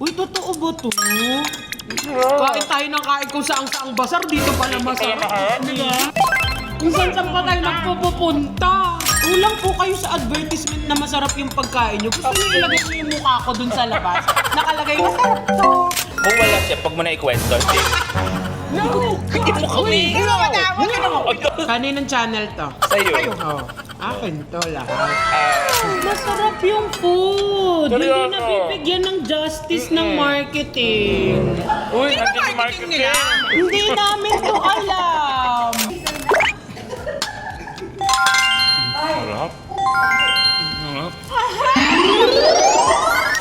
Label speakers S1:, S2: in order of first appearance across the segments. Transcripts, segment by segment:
S1: Uy, totoo ba to? Kain tayo ng kain kung saang-saang basar, dito pala masarap. Diba? Kung saan pa tayo nagpupunta. Kulang po kayo sa advertisement na masarap yung pagkain nyo. Gusto nyo ilagay nyo yung mukha ko dun sa labas. Nakalagay, masarap to.
S2: Kung wala siya, pag mo na ikwento,
S1: No!
S2: hindi mo kami.
S1: Kaninang channel to?
S2: Sa'yo.
S1: Oh, akin to lahat. Masarap yung food.
S2: Seryoso?
S1: Hindi nabibigyan ng justice ng marketing.
S2: Uy, nandiyan yung marketing.
S1: Hindi namin to alam.
S2: Harap.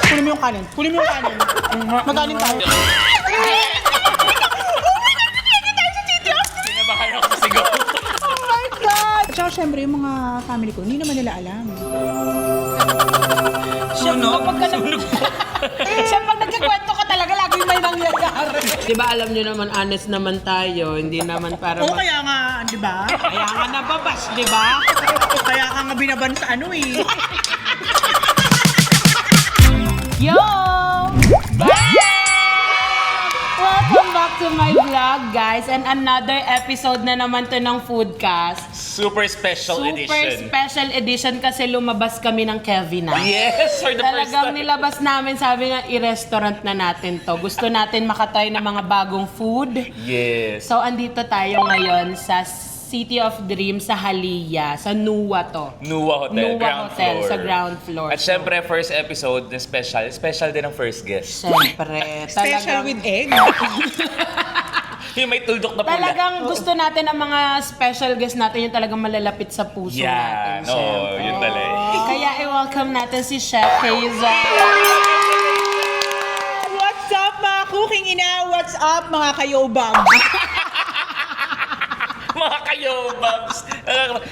S3: Kunin mo yung kanin. Kunin mo yung kanin. Magaling tayo.
S2: Sinabahan ako sa sigaw.
S3: Oh my God! At saka syempre yung mga family ko, hindi naman nila alam.
S1: Siya pag nagkakwento ka talaga, lagi may nangyayari. Di ba alam nyo naman, honest naman tayo. Hindi naman para
S3: Oo, kaya nga, di ba?
S1: Kaya nga nababas, di ba?
S3: Kaya ka nga binaban sa ano eh.
S1: Yo! Welcome back to my vlog, guys. And another episode na naman to ng Foodcast.
S2: Super special
S1: Super
S2: edition.
S1: special edition kasi lumabas kami ng Kevin.
S2: Yes, for the first
S1: Talagang
S2: time.
S1: nilabas namin, sabi nga, i-restaurant na natin to. Gusto natin makatry ng mga bagong food.
S2: Yes.
S1: So, andito tayo ngayon sa City of Dreams sa Halia, sa Nuwa to.
S2: Nuwa Hotel,
S1: Nuwa
S2: ground
S1: Hotel,
S2: floor.
S1: sa ground floor.
S2: At syempre, first episode na special. Special din ang first guest.
S1: Siyempre.
S3: Special with egg.
S2: Yung may tuldok na pula.
S1: Talagang gusto natin ang mga special guest natin yung talagang malalapit sa puso
S2: Yan.
S1: natin.
S2: Oo, yun talaga.
S1: Kaya i-welcome natin si Chef Hazel.
S3: What's up mga cooking ina? What's up mga kayobam?
S2: Mga kayo, Babs.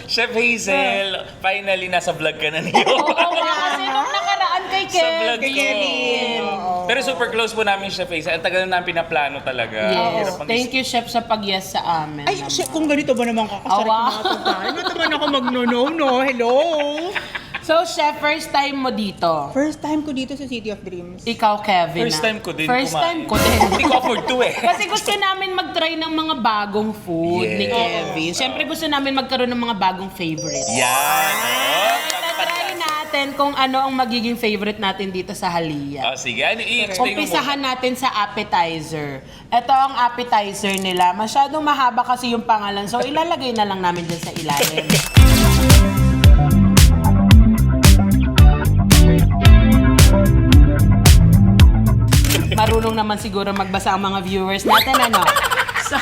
S2: Chef Hazel, finally nasa vlog ka na niyo.
S1: Oo nga, kasi nung nakaraan kay
S2: Sa vlog
S1: Kevin.
S3: Kevin.
S2: Pero super close po namin Chef Hazel. Ang tagal na namin pinaplano talaga.
S1: Yes.
S2: Hirap mag-
S1: Thank you, Chef, sa pag-yes sa amin.
S3: Ay, kung ganito ba naman kakasarap
S1: Awa.
S3: ng mga pagkain? Ba't naman ako mag-no-no? Hello?
S1: So, Chef, first time mo dito.
S3: First time ko dito sa City of Dreams.
S1: Ikaw, Kevin.
S2: First time ko din
S1: First time
S2: kumain.
S1: ko din.
S2: Hindi ko afford to eh.
S1: Kasi gusto namin mag-try ng mga bagong food ni
S2: Yes.
S1: Kevin. Siyempre gusto namin magkaroon ng mga bagong favorites.
S2: Yan. Oh,
S1: Try natin kung ano ang magiging favorite natin dito sa Halia.
S2: Oh, sige. Ano, i-explain mo
S1: Umpisahan
S2: muna.
S1: natin sa appetizer. Ito ang appetizer nila. Masyadong mahaba kasi yung pangalan. So, ilalagay na lang namin dyan sa ilalim. Marunong naman siguro magbasa ang mga viewers natin, ano? So,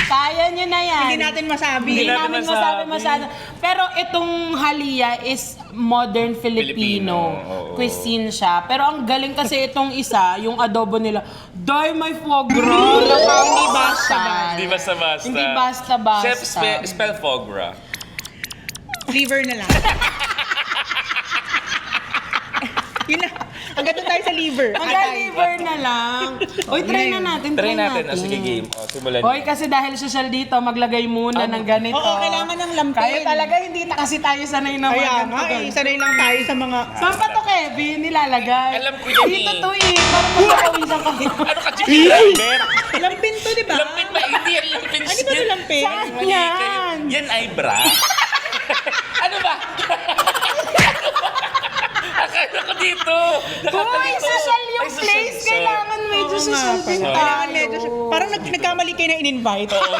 S1: kaya nyo na yan.
S3: Hindi natin masabi.
S1: Hindi
S2: Hindi natin
S1: namin masabi
S2: masabi.
S1: masyado. Pero itong Halia is modern Filipino
S2: Oo.
S1: cuisine siya. Pero ang galing kasi itong isa, yung adobo nila, dahil may foie gras. Hindi basta.
S2: Hindi basta-basta.
S1: Hindi basta-basta.
S2: Chef, spell foie gras.
S3: Liver na lang. Yun na. Hanggang doon tayo sa liver.
S1: Mag-liver na lang. Oy, try na natin.
S2: Try natin. Oh, sige, game. Oh, simulan
S1: Hoy, kasi dahil social dito, maglagay muna ng ganito.
S3: Oo, kailangan ng lampin.
S1: Kaya talaga, hindi kasi tayo sanay na
S3: Kaya
S1: mga
S3: nga, eh, sanay lang tayo sa mga...
S1: Saan pa to, Kevin? Nilalagay.
S2: Alam ko yan
S1: Dito
S2: eh.
S1: to eh. Parang magpapawisan ka.
S2: Ano ka, chicken driver?
S3: Lampin to, di ba?
S2: Lampin ba? Hindi yan lampin.
S3: Ano ba ito lampin?
S1: Saan
S2: Mali
S1: yan?
S2: kayo. Yan ay bra. Ano ba? Akala ko dito.
S1: Hoy, social yung
S2: Ay, social.
S1: place. Kailangan medyo social din tayo.
S3: Kailangan medyo... Parang nagkamali kayo na in-invite.
S2: Oo.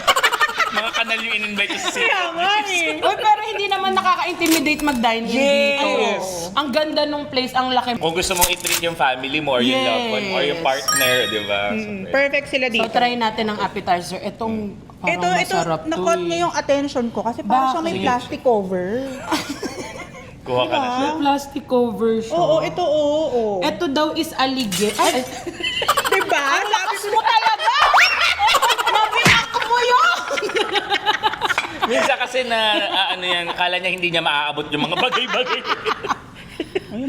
S2: Mga kanal yung in-invite ko sa
S3: Kaya nga eh.
S1: Uy, pero hindi naman nakaka-intimidate mag-dine in dito.
S2: Yes.
S1: Ang ganda nung place, ang laki.
S2: Kung gusto mong i-treat yung family mo or yung
S1: Yes.
S2: loved one or yung partner, di ba?
S3: Perfect sila
S1: So,
S3: dito.
S1: try natin ang appetizer. Itong parang
S3: Ito,
S1: masarap to
S3: nakot
S1: eh.
S3: niyo yung attention ko kasi parang siyang may
S1: Bakit?
S3: plastic cover.
S2: Kuha ka na siya.
S1: Plastic cover siya.
S3: Oo, ito, oo.
S1: Ito daw is alige. Ay,
S3: Diba?
S1: ang lakas mo talaga! Nabinak mo yun!
S2: Minsan kasi na, ano yan, akala niya hindi niya maaabot yung mga bagay-bagay.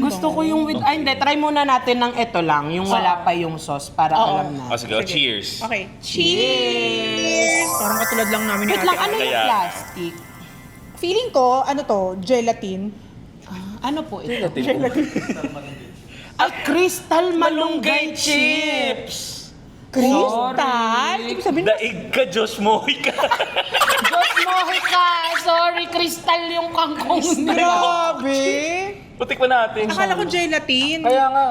S1: Gusto ko yung with... Ay, hindi. Try muna natin ng ito lang. Yung wala pa yung sauce para alam na.
S2: O sige, cheers.
S3: Okay. Cheers! Parang katulad lang namin ni
S1: Wait lang,
S3: Ate
S1: ano
S3: Ate.
S1: yung
S2: Kaya-
S1: plastic?
S3: Feeling ko, ano to, gelatin.
S1: Ano po ito?
S3: Gelatin.
S1: Ay, Crystal Malunggay Chips!
S3: Crystal? Ibig sabihin,
S2: Daig ka, Diyos mo, ka.
S1: Diyos mohe ka! Sorry, Crystal yung kangkong nila.
S3: grabe.
S2: Putik pa natin.
S3: Akala ko gelatin.
S2: Kaya nga.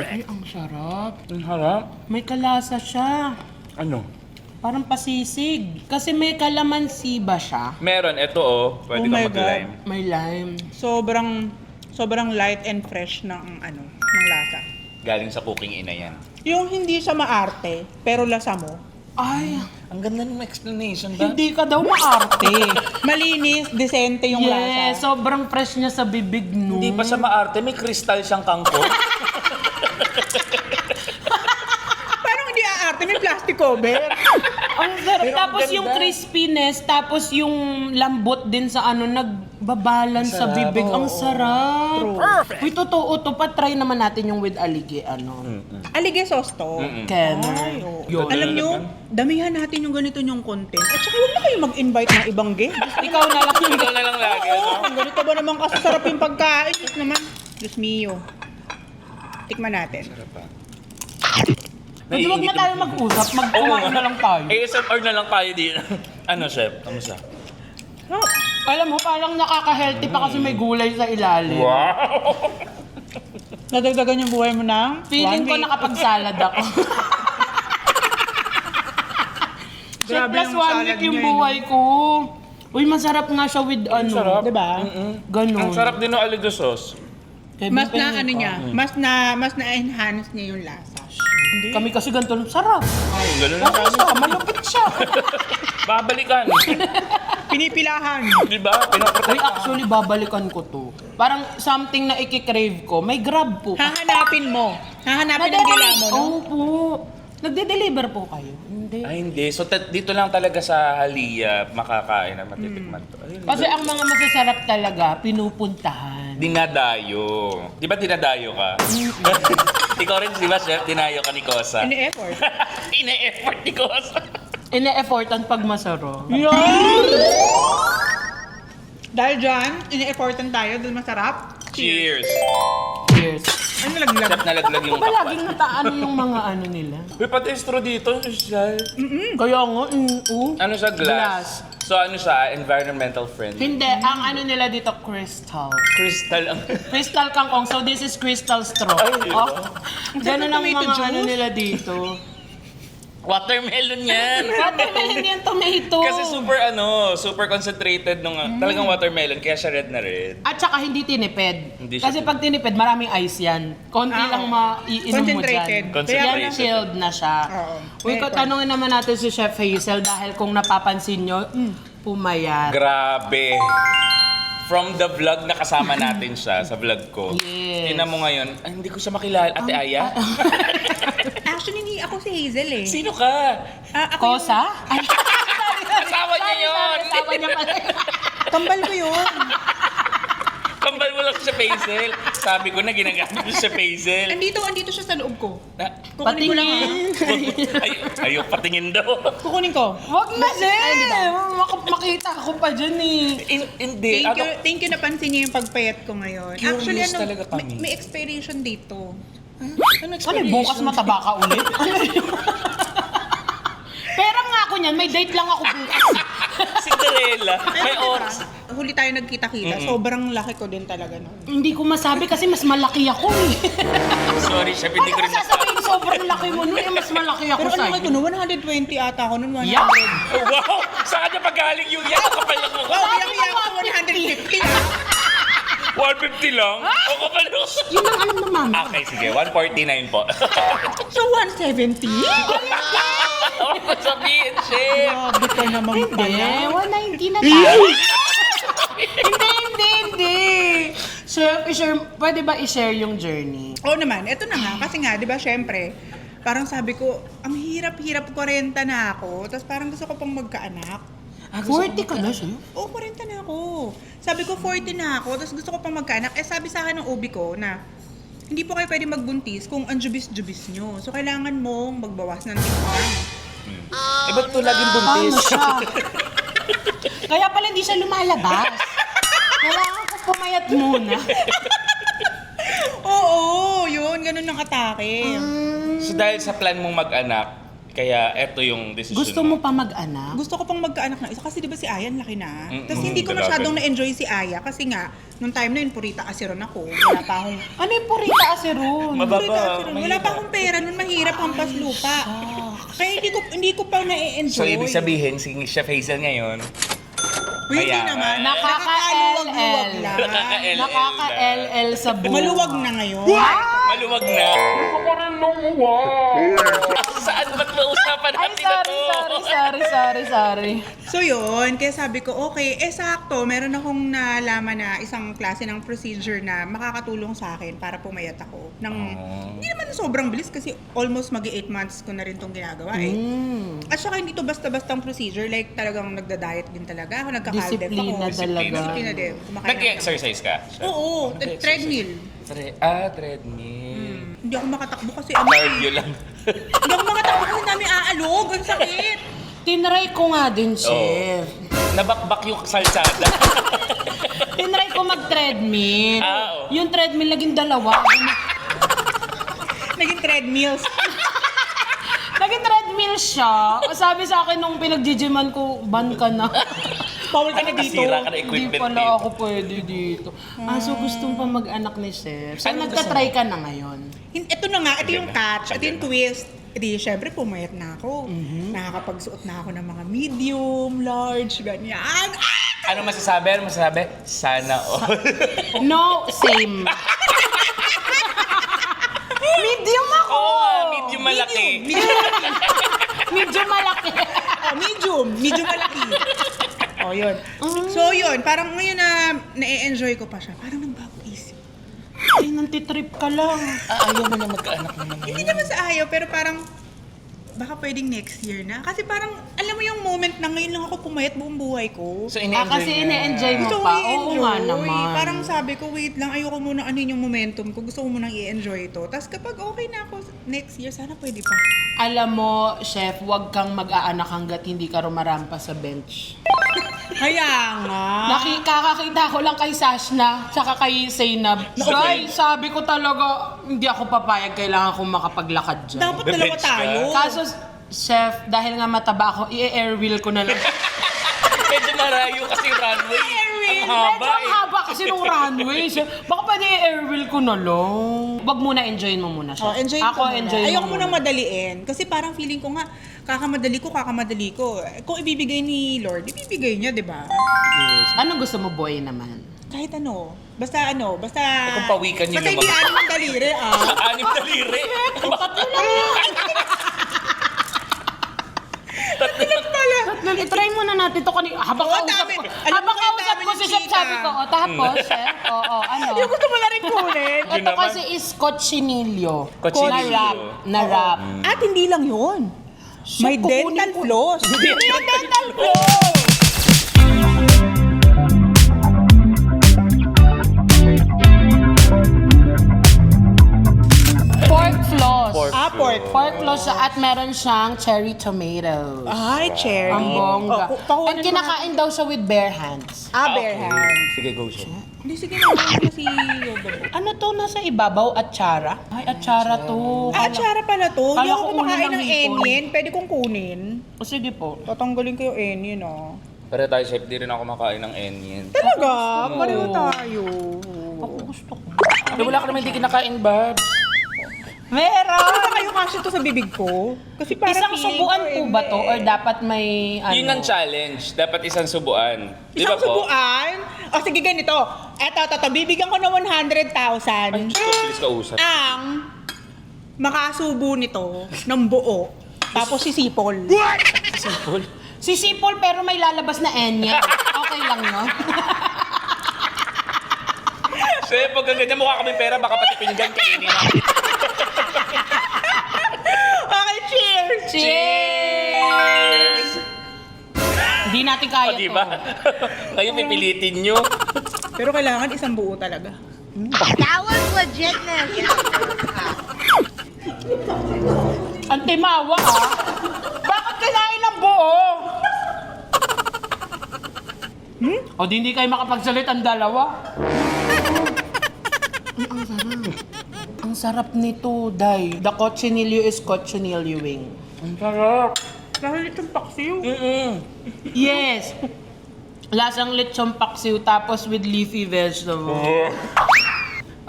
S1: Ay, ang sarap.
S2: Ang harap.
S1: May kalasa siya.
S2: Ano?
S1: Parang pasisig. Kasi may kalamansi ba siya?
S2: Meron, ito oh. Pwede
S3: Oh
S2: ka
S3: my
S2: mag-lime.
S1: May lime.
S3: Sobrang light and fresh ng ng lasa.
S2: Galing sa cooking ina yan.
S3: Yung hindi siya maarte, pero lasa mo.
S1: Ay,
S2: Ang ganda ng explanation ba?
S1: hindi ka daw maarte.
S3: Malinis, decente yung
S1: Yes,
S3: lasa.
S1: sobrang fresh niya sa bibig, no?
S2: Hindi pa sa maarte, may kristal siyang kangkong.
S3: Parang hindi aarte, may plastic cover.
S1: Ang sarap.
S2: Pero ang
S1: Tapos
S2: ganda.
S1: yung crispiness, tapos yung lambot din sa nagbabalance sa
S2: Sarap.
S1: bibig. Ang sarap.
S3: True.
S1: Uy, totoo to. Patry naman natin yung with alige,
S3: Alige sauce to.
S1: Ken.
S3: Ay, oo.
S2: Yun.
S3: Alam nyo, damihan natin yung ganito yung content. At saka huwag na kayo mag-invite ng ibang guest.
S1: Ikaw na lang yung
S2: Ikaw na lang lagi,
S3: Oo,
S2: ano?
S3: ganito ba naman kasarap yung pagkain? Diyos naman, Diyos mio. Tikman natin.
S1: Hindi, wag na tayo mag-usap. Magkumain na lang tayo.
S2: ASMR na lang tayo din. Ano, chef? Kamusta?
S3: Oh,
S1: Alam mo, parang nakaka-healthy pa kasi may gulay sa ilalim.
S2: Wow!
S3: nadagdagan yung buhay mo ng
S1: Feeling ko
S3: 1 week.
S1: nakapag-salad ako.
S3: Grabe
S1: Plus
S3: yung
S1: 1
S3: salad
S1: week yung
S3: niya,
S1: buhay ko. Uy, masarap nga siya with
S2: sarap.
S3: Diba?
S1: Ganun.
S2: Ang sarap din ng aligo sauce.
S1: Kaya
S3: Mas
S1: bibigyan
S3: na ano
S1: ko.
S3: niya, mas na-enhance niya yung lasa. Hindi.
S1: Kami kasi ganito lang. Sarap.
S2: Ay, ganun lang
S1: Okay siya. Malupit siya.
S2: Babalikan.
S3: Pinipilahan.
S2: Di ba? Pinaprotect
S1: Uy, actually, babalikan ko to. Parang something na ikikrave ko. May grab po.
S3: Hahanapin mo. Hahanapin ang gila mo, no?
S1: Opo. Nagde-deliver po kayo? Hindi.
S2: Ay, hindi. So, dito lang talaga sa Halia makakain na matitikman to. Ayun.
S1: Kasi ang mga masasarap talaga, pinupuntahan.
S2: Dinadayo. Di ba dinadayo ka? Ikaw rin, di ba, chef? Dinayo ka ni Kosa.
S3: Ini-effort.
S2: Ine-effort ni Kosa.
S1: Ine-effortan pag masarap.
S3: Dahil dyan, ini-effortan tayo dahil masarap.
S2: Cheers!
S1: Cheers.
S3: Ano nalaglag?
S2: Chef, nalaglag yung
S1: Ba
S2: kapal.
S1: laging nataano yung mga ano nila?
S2: Uy, pati straw dito. Siya.
S1: Kaya nga,
S2: Ano siya? Glass. So, ano siya? Environmental friendly.
S1: Hindi, ang ano nila dito, crystal.
S2: Crystal ang...
S1: Crystal kangkong, so this is crystal straw.
S2: Ay,
S1: Oh, ganun ang
S3: tomato
S1: mga
S3: juice.
S1: ano nila dito.
S2: Watermelon yan!
S1: Watermelon yan, tomato.
S2: Kasi super concentrated nung talagang watermelon, kaya siya red na red.
S1: At saka hindi tinipid.
S2: Hindi siya
S1: Kasi pag tinipid, maraming ice yan. Konti
S3: Ah,
S1: lang
S3: oo.
S1: maiinom mo
S3: Concentrated.
S1: dyan.
S2: Concentrated.
S1: Yan, chilled na siya.
S3: Oo.
S1: Uy,
S3: Very
S1: tanongin naman natin si Chef Hazel dahil kung napapansin nyo, pumayat.
S2: Grabe! From the vlog na kasama natin siya, sa vlog ko.
S1: Yes.
S2: Tingnan mo ngayon, ay, hindi ko siya makilala. Ate Aya?
S3: Actually, hindi ako si Hazel eh.
S2: Sino ka?
S3: Ako
S1: Kosa? Ay,
S2: Asawa niya yun!
S1: asawa niya pala.
S3: Kambal ko yun.
S2: Kambal mo lang sa Hazel. Sabi ko na ginagamit ko sa Hazel.
S3: Andito siya sa loob ko. Kukunin ko lang ha.
S1: Patingin.
S2: Ayok patingin daw.
S3: Kukunin ko.
S1: Wag na, Chef! Makita ko pa dyan eh.
S2: Hindi.
S3: Thank you napansin niyo yung pagpayat ko ngayon.
S2: Curious
S3: Actually,
S2: talaga kami.
S3: may expiration dito.
S2: Ano
S1: Ano, bukas mataba ka ulit? Pera nga ako niyan, may date lang ako bukas.
S2: Cinderella. May oras.
S3: Huli tayo nagkita-kita. Sobrang laki ko din talaga nun.
S1: Hindi ko masabi kasi mas malaki ako eh.
S2: Sorry, chef, hindi
S1: Ano
S2: ko
S1: ko
S2: rin nasabi.
S1: sasabihin sobrang laki mo nun eh, mas malaki ako
S3: Pero ano
S1: sa'yo.
S3: laki ko nun? 120 ata ako nun. 100.
S1: Yeah.
S2: Oh, wow! Saan ka pagaling yung yan? Kapal lang mo.
S3: Wow,
S1: Sabi
S3: iyak
S1: mo,
S3: ako 150.
S2: 150 lang? O kapal lang.
S1: Yun ang alam ng mama.
S2: Okay, sige. 149 po.
S3: So 170?
S2: Sabihin, chef.
S3: Grabe ka naman
S1: Hindi,
S3: pala.
S1: 190 na tayo. Hindi. Chef, pwede ba i-share yung journey?
S3: Oo naman, eto na nga. Kasi nga, di ba, syempre, parang sabi ko, ang hirap-hirap 40 na ako. Tapos parang gusto ko pang magkaanak.
S1: 40 ka na siya?
S3: Oo, 40 na ako. Sabi ko, 40 na ako. Tapos gusto ko pang magkaanak. Eh, sabi sa akin ng OB ko na, hindi po kayo pwede magbuntis kung ang jubis-jubis nyo. So, kailangan mong magbawas ng timbang.
S2: Eh, ba't ito laging buntis?
S1: Paano siya? Kaya pala hindi siya lumalabas. Kailangan ko pumayat muna.
S3: Oo, yun. Ganun ang atake.
S2: So dahil sa plan mong mag-anak, kaya eto yung decision
S1: Gusto mo pa mag-anak?
S3: Gusto ko pang magkaanak na isa kasi di ba si Aya ang laki na. Tapos
S2: Mm-mm,
S3: hindi ko
S2: dalaga.
S3: masyadong na-enjoy si Aya kasi nga, nung time na yun, purita asiron ako. Wala pa akong...
S1: Ano yung purita aseron?
S2: Mababa.
S3: Purita asiron. Wala pa akong pera nun, mahirap hampas lupa. Kaya hindi ko pa na-enjoy.
S2: So ibig sabihin, si Chef Hazel ngayon,
S3: Uy, hindi
S2: Kaya
S3: naman.
S2: nga.
S3: Nakakaluwag-luwag lang.
S2: Nakaka-LL.
S1: Nakaka-LL sa buhay.
S3: Maluwag na ngayon.
S2: maluwag na. Saan ba't mausapan
S1: Ay,
S2: natin na to?
S1: sorry.
S3: So yun, kaya sabi ko, okay, sakto, meron akong nalaman na isang klase ng procedure na makakatulong sa akin para pumayat ako. Hindi naman sobrang bilis kasi almost mag-8 months ko na rin itong ginagawa eh. At saka hindi to basta-bastang procedure, like talagang nagda-diet din talaga ako, nagka-caldev
S1: Disiplina
S3: ako.
S1: talaga.
S3: Disiplina din. Kumakain ako.
S2: Nag-exercise ka?
S3: Oo, treadmill.
S2: Treadmill.
S3: Hindi ako makatakbo kasi ano eh.
S2: Cardio lang.
S3: Hindi ako makatakbo kasi dami aalog, ang sakit.
S1: Tinry ko nga din, chef.
S2: Nabakbak yung salsada.
S1: Tinry ko mag-treadmill.
S2: Oo.
S1: Yung treadmill naging dalawa.
S3: Naging treadmills.
S1: Naging treadmill siya. Sabi sa akin nung pinag-gyman ko, ban ka na.
S3: Bawal ka na dito.
S2: Nasira ka na
S1: Hindi
S2: equipment
S1: pala
S2: dito.
S1: ako pwede dito. So gustong pa mag-anak ni chef. So
S2: Ano
S1: nagka-try ka na ngayon?
S3: Ito na nga, ito yung catch, ito yung
S2: Sabi na.
S3: twist. Edi, syempre, pumayat na ako. Nakakapagsuot na ako ng mga medium, large, ganyan.
S2: Ano masasabi? Sana all.
S1: No, same. Medium ako!
S2: Oo nga, medyo malaki.
S1: Medyo malaki.
S3: Medyo malaki. Oh, yun. So, yun, parang ngayon na na-enjoy ko pa siya. Parang nagbago isip.
S1: Ay, nantitrip ka lang.
S2: Ayaw mo na magkaanak naman.
S3: Hindi naman sa ayaw, pero parang baka pwedeng next year na. Kasi parang, alam mo yung moment na ngayon lang ako pumayat buong buhay ko.
S2: So, ini-enjoy
S1: Kasi
S2: niya.
S1: ine-enjoy mo
S3: Gusto ko
S1: pa. Oo
S3: i-enjoy.
S1: nga naman.
S3: Parang sabi ko, wait lang, ayoko muna ano yung momentum ko. Gusto ko munang i-enjoy ito. Tapos kapag okay na ako next year, sana pwede pa.
S1: Alam mo, chef, huwag kang mag-aanak hanggat hindi ka rumarampa sa bench.
S3: Kaya nga.
S1: Kakakita ko lang kay Sashna, tsaka kay Zainab. Ay, sabi ko talaga, hindi ako papayag, kailangan kong makapaglakad dyan.
S3: Dapat dalawa
S2: Be-bench ka?
S3: tayo.
S1: Kaso, chef, dahil nga mataba ako, i-air wheel ko na lang.
S2: Medyo marayo kasi runway. Ang
S1: Medyo
S2: haba
S1: ang haba kasi nung runway. So, baka pwede i-air wheel ko na lang. Wag muna, enjoyin mo muna siya.
S3: Oh, enjoy
S1: Ako,
S3: ko muna.
S1: enjoy
S3: Ayoko
S1: mo
S3: muna madaliin. Kasi parang feeling ko nga, kakamadali ko. Kung ibibigay ni Lord, ibibigay niya, di ba?
S1: Yes. Anong gusto mo, boy naman?
S3: Kahit ano. Basta.
S2: Kung pawikan niyo
S3: Basta
S2: yung
S3: hindi
S2: mga-
S3: anim ang daliri,
S2: Anim na liri.
S1: Tatlo lang yan. I-try muna natin ito kanina. Habang
S3: Oo,
S1: kausap
S3: dami.
S1: ko,
S3: Alam mo,
S1: habang
S3: ang
S1: kausap
S3: dami
S1: ko
S3: ng
S1: si chef,
S3: chika.
S1: sabi ko, tapos, chef, ano?
S3: Yung gusto mo na rin kunin.
S2: Yun
S1: Ito
S2: naman.
S1: kasi is cochinillo.
S2: Cochinillo.
S1: Na wrap.
S3: At hindi lang yun. May
S1: kukunin
S3: dental
S1: ko.
S3: floss.
S1: May dental floss! Pork floss.
S3: Pork.
S1: Pork floss siya at meron siyang cherry tomatoes.
S3: Ay, cherry.
S1: Ang bongga.
S3: Pakuha
S1: And kinakain daw siya with bare hands.
S3: bare hand.
S2: Sige, go siya.
S3: Hindi, sige na. Ano si Yoba?
S1: Ano to? Nasa ibabaw? Atsara? Ay, atsara to.
S3: Atsara pala to. Hindi
S1: Kala
S3: ako
S1: ko
S3: kumakain
S1: ulo ng
S3: ng
S1: hipon.
S3: onion. Pwede kong kunin.
S1: O, sige po.
S3: Tatanggalin ko yung onion,
S2: Pero tayo, chef, di rin ako makain ng onion.
S3: Talaga? Pareho tayo.
S1: Ako gusto ko.
S2: Pero wala ka naman hindi kinakain, Babs.
S1: Meron!
S3: Ano kayo kasi to sa bibig ko? Kasi parang
S1: Isang
S3: feeling
S1: subuan
S3: ko,
S1: po ba to? Or
S3: hindi.
S1: dapat may ano?
S2: Yun ang challenge. Dapat isang subuan. Di ba
S3: Isang
S2: po?
S3: subuan? O sige, ganito. Eto. Bibigyan ko ng 100,000
S2: Ay, bilis ka usap.
S3: ang makasubo nito ng buo. Tapos si Sipol.
S2: Simple.
S1: Si Sipol pero may lalabas na enya. Okay lang, no?
S2: Chef, pag ganyan mukha kami pera, baka pati pinggan kainin natin.
S3: Okay, cheers!
S1: Cheers! Hindi natin kaya
S2: O, di ba? Ngayon pipilitin nyo.
S3: Pero kailangan isang buo talaga.
S4: That was legitness.
S1: Ang timawa, ha? Bakit kinain ng buo? O di hindi kayo makapagsalit ang dalawa. Ang sarap. Ang sarap nito, Day. The cochinillo is cochinilloing.
S2: Ang sarap.
S3: Dahil itong paksiw.
S1: Yes. Lasang lechon paksiw tapos with leafy vegetable.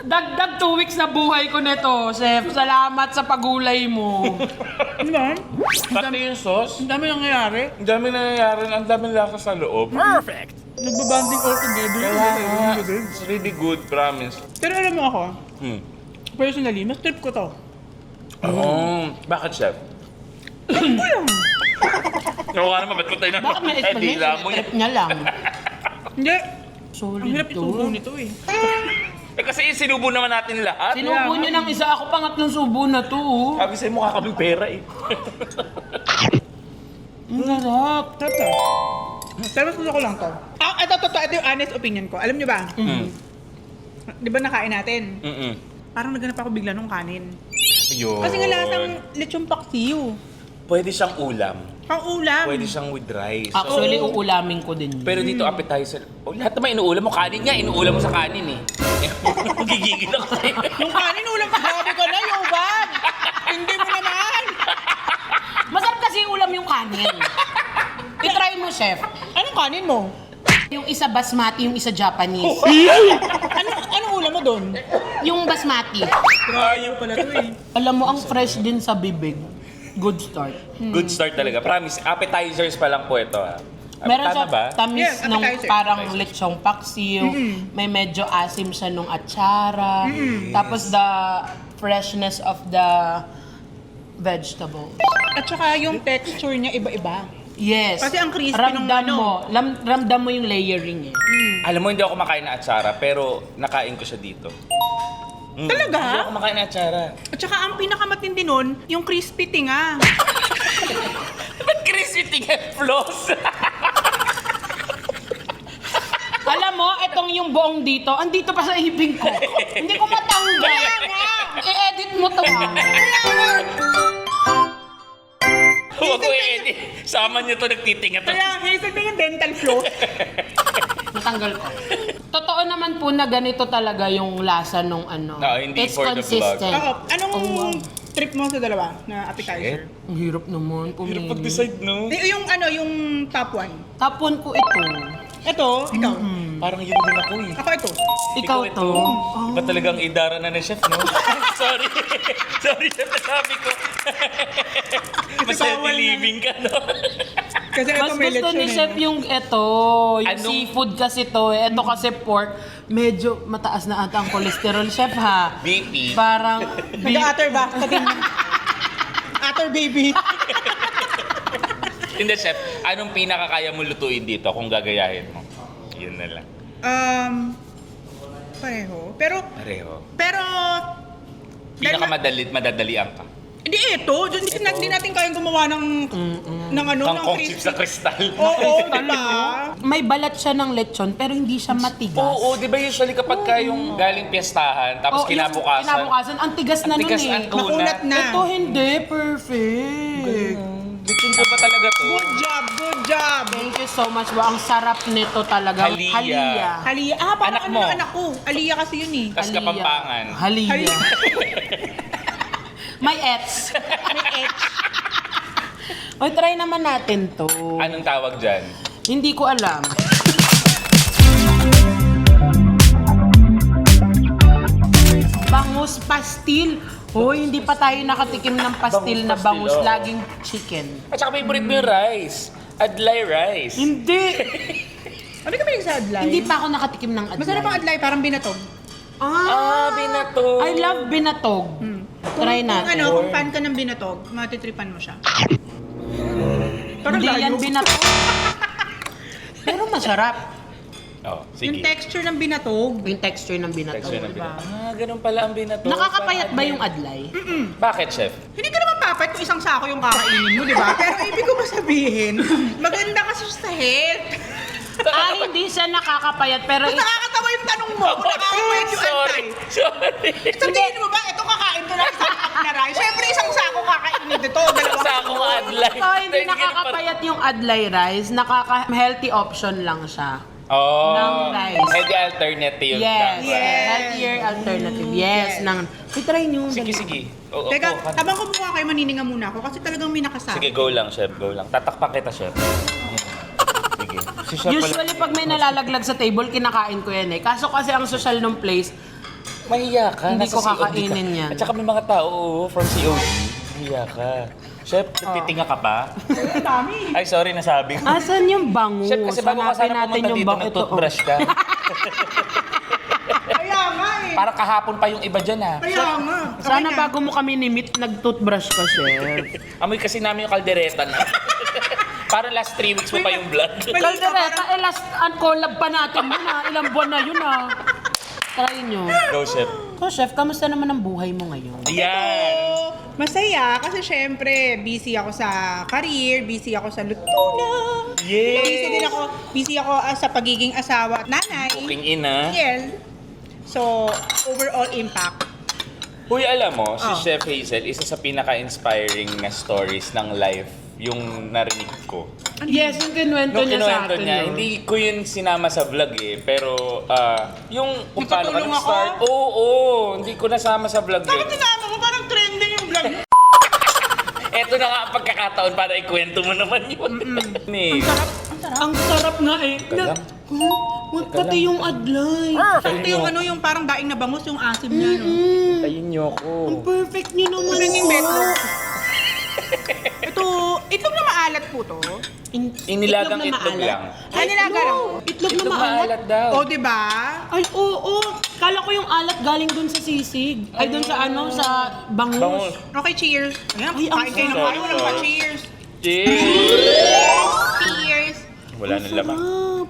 S1: Dagdag 2 weeks na buhay ko nito, Chef. Salamat sa pagulay mo.
S3: Diba?
S2: Pati yung sauce.
S3: Ang dami nangyayari.
S2: Ang dami nangyayari, ang dami lasa sa loob. Perfect!
S3: Nagbabanding all together.
S2: It's really good, promise.
S3: Pero alam mo ako,
S2: Hmm.
S3: personally, mas trip ko to.
S2: Bakit, Chef?
S3: Ko lang.
S2: Nakuha naman, ba't ko tayo na?
S1: Bakit may
S2: dila mo
S1: explanation? Trip
S2: yan.
S1: niya lang.
S3: Hindi.
S1: Solid
S3: Ang hirap
S1: to.
S3: itubo nito eh.
S2: Eh kasi sinubo naman natin lahat.
S1: Sinubo niyo ng isa, ako pangatlong subo na to. Oh.
S2: Sabi sa'yo, mukha kaming pera eh.
S1: Ang sarap.
S3: Sarap to. Pero mas gusto ko lang to. Ito yung honest opinion ko. Alam niyo ba? Di ba nakain natin? Parang naganap ako bigla nung kanin.
S2: Ayun.
S3: Kasi nga lasang lechon paksiw.
S2: Pwede siyang ulam.
S3: Pang ulam.
S2: Pwede siyang with rice.
S1: Actually, uulamin ko din yun.
S2: Pero dito appetizer. Oh, lahat naman inuulam mo. Kanin nga, inuulam mo sa kanin eh. Gigigil ako sa'yo.
S3: Yung kanin ulam pa. Sabi ko na, yung bag. Hindi mo naman.
S1: Masarap kasi ulam yung kanin. I-try mo, Chef.
S3: Anong kanin mo?
S1: Yung isa basmati, yung isa Japanese.
S3: Anong ulam mo doon?
S1: Yung basmati.
S3: Ayaw pala to eh.
S1: Alam mo, ang fresh din sa bibig. Good start.
S2: Good start talaga. Promise, appetizers pa lang po ito ha.
S1: Meron
S2: Tama
S1: siya
S2: ba?
S1: tamis
S3: Yes,
S1: nung
S3: appetizer.
S1: parang lechong paksiw. May medyo asim siya nung atsara. Tapos the freshness of the vegetables.
S3: At saka yung texture niya iba-iba.
S1: Yes.
S3: Kasi ang crispy
S1: ramdam
S3: nung ano.
S1: mo. Ramdam mo yung layering eh.
S2: Alam mo, hindi ako makain na atsara, pero nakain ko siya dito.
S3: Talaga?
S2: Hindi ako makain na atsara.
S3: At saka ang pinakamatindi nun, yung crispy tinga.
S2: Ba't crispy tingin floss?
S1: Alam mo, itong yung buong dito, andito pa sa ibing ko. Hindi ko matanggal. I-edit mo to ha.
S2: Huwag ko i-edit. Sama niyo to, nagtitinga to.
S3: Kaya hazel pa yung dental floss.
S1: Natanggal ko. Totoo naman po na ganito talaga yung lasa nung ano.
S2: No, hindi
S1: It's
S2: for the
S1: consistent.
S3: Oo. Anong
S1: Oh, wow.
S3: trip mo sa dalawa na appetizer?
S1: Ang hirap naman.
S2: Hirap
S1: Pumili.
S2: pag-decide, no?
S3: Yung yung top one.
S1: Tapon ko ito.
S3: Ito, ikaw.
S2: Parang yun din ako eh.
S3: Ako ito.
S1: Ikaw to.
S2: Iba talagang idara na ni chef, no? Sorry. Sorry, chef, nasabi ko. Masaya living ka, no?
S3: Kasi ito
S1: Mas
S3: may
S1: gusto
S3: lechon
S1: ni
S3: eh.
S1: Chef yung ito. Yung
S2: Anong-
S1: seafood kasi to. Ito kasi pork. Medyo mataas na ata ang cholesterol, Chef ha.
S2: BP.
S1: Parang...
S3: Nag-utter ba? Utter baby.
S2: Hindi, chef. Anong pinakakaya mo lutuin dito kung gagayahin mo? Yun na lang.
S3: Pareho. Pero,
S2: Pareho. Madadalian ka.
S3: hindi ito. Hindi natin kayang gumawa ng ano, ng
S2: Kangkong chips sa kristal.
S3: Oo, diba?
S1: May balat siya ng lechon pero hindi siya matigas.
S2: Oo, di ba usually kapag yung galing piyestahan, tapos
S1: Oh, yung kinabukasan, ang tigas na
S2: ang tigas
S1: nun eh.
S2: ang tuna.
S3: Makunat na.
S1: Ito hindi, perfect.
S2: Lechon ko ba talaga to?
S3: Good job, good job.
S1: Thank you so much. Wow, ang sarap nito talaga.
S2: Halia.
S3: Alia. Parang
S2: Anak
S3: ano
S2: mo.
S3: ng anak ko. Alia kasi yun eh.
S2: Tas Kapampangan.
S1: Halia.
S3: Halia.
S1: May ets.
S3: May edge.
S1: O, try naman natin to.
S2: Anong tawag dyan?
S1: Hindi ko alam. Bangus pastil. Hoy, hindi pa tayo nakatikim ng pastil na bangus.
S2: oh.
S1: Laging chicken.
S2: At saka favorite mo yung rice. Adlay rice.
S1: Hindi.
S3: Ano ka mahilig sa adlay?
S1: Hindi pa ako nakatikim ng adlay.
S3: Masarap ang adlay, parang binatog.
S2: Binatog.
S1: I love binatog. Try natin.
S3: Kung fan ka ng binatog, matitripan mo siya.
S1: Hindi yan binatog. Pero masarap.
S2: Oh,
S3: Yung
S2: sige.
S3: texture ng binatog.
S1: Yung texture ng binatog.
S2: Texture ng
S1: diba?
S2: binatog. Ganun pala ang binatog.
S1: Nakakapayat ba
S2: Parang
S1: yung adlay?
S2: Bakit, chef?
S3: Hindi ka naman papayat kung isang sako yung kakainin mo, di ba? Pero ibig ko ba sabihin, maganda kasi siya sa health.
S1: Hindi siya nakakapayat pero
S3: Mas nakakatawa yung tanong mo kung nakakapayat yung
S2: Sorry.
S3: antay.
S2: Sorry.
S3: Sabihin mo ba, ito kakain ko ng isang cup na rice? Siyempre isang sako kakainin dito, dalawang
S2: Sako adlay.
S1: hindi nakakapayat yung adlay rice, nakaka-healthy option lang siya.
S2: Oh,
S1: Ng rice.
S2: healthy alternative.
S1: Yes.
S3: Yes.
S1: Healthier alternative. Yes. Try nyo.
S2: Sige, sige. Oo,
S3: Teka,
S2: oo,
S3: habang kumuha kayo, manininga muna ako kasi talagang may nakasabi.
S2: Sige, go lang, chef. Go lang. Tatakpan kita, chef. Sige. Si chef
S1: Usually, pag may nalalaglag sa table, kinakain ko yan eh. Kaso kasi ang social ng place,
S2: mahiya ka.
S1: Hindi
S2: nasa
S1: ko
S2: COD ka.
S1: kakainin yan.
S2: At saka may mga tao, from COD. Mahiya ka. Chef, nagtitinga ka pa?
S3: Ang dami.
S2: Ay, sorry, nasabi ko.
S1: asan yung bangus?
S2: Chef, kasi bago ka
S1: Hanapin
S2: sana pumunta dito, nag-toothbrush ka.
S3: Kaya nga eh.
S2: Para kahapon pa yung iba dyan, ha?
S3: Kaya nga.
S1: Sana
S3: Okay na.
S1: bago mo kami ni-meet, nag-toothbrush ka, chef.
S2: Amoy kasi namin yung kaldereta na. Parang last 3 weeks mo pa yung vlog.
S1: Caldereta, last collab pa natin yun ha. Ilang buwan na yun ha. Try nyo.
S2: Go, chef.
S1: So, chef, kamusta naman ang buhay mo ngayon?
S2: Yan.
S3: Masaya kasi syempre busy ako sa career, busy ako sa lutunan.
S2: Yes.
S3: Busy ako sa pagiging asawa at nanay.
S2: Cooking in, ha?
S3: Yes. So, overall impact.
S2: Uy, alam mo, si
S3: Oh.
S2: Chef Hazel, isa sa pinaka-inspiring na stories ng life yung narinig ko.
S1: Yes, yung kinuwento
S2: Nung
S1: niya sa
S2: kinuwento
S1: atin.
S2: niya,
S1: no?
S2: hindi ko yun sinama sa vlog eh. Pero, yung kung paano ka
S3: Nagpatulong
S2: nag-start,
S3: ako?
S2: oo, hindi ko nasama sa vlog
S3: Bakit
S2: yun.
S3: tinama mo? Parang trending yung vlog.
S2: Eto na nga ang pagkakataon para ikwento mo naman yun. Ni.
S1: Ang sarap nga eh.
S2: Teka lang.
S1: Pati yung adlay.
S3: Ito yung ano, yung parang daing na bangus, yung asim niya, no?
S2: Tayin niyo
S1: Ang
S2: ko.
S1: perfect niyo naman.
S3: Ano yung
S1: po.
S3: betlog? Itlog na maalat po to.
S2: Inilagang
S1: na
S2: itlog
S1: maalat?
S2: lang.
S3: Ay, nilaga lang.
S1: Itlog na
S2: Itlog
S1: maalat.
S2: maalat daw.
S3: O, di ba?
S1: Ay, oo. Kala ko yung alat galing dun sa sisig. Ay, dun sa ano, sa bangus.
S2: Bangus.
S3: Okay, cheers. Ayan,
S1: Ay, ang
S3: kain kayo ng
S2: sarap.
S3: kain. Walang pa cheers.
S2: Cheers!
S3: Cheers.
S2: Wala nang laman.
S1: Sarap.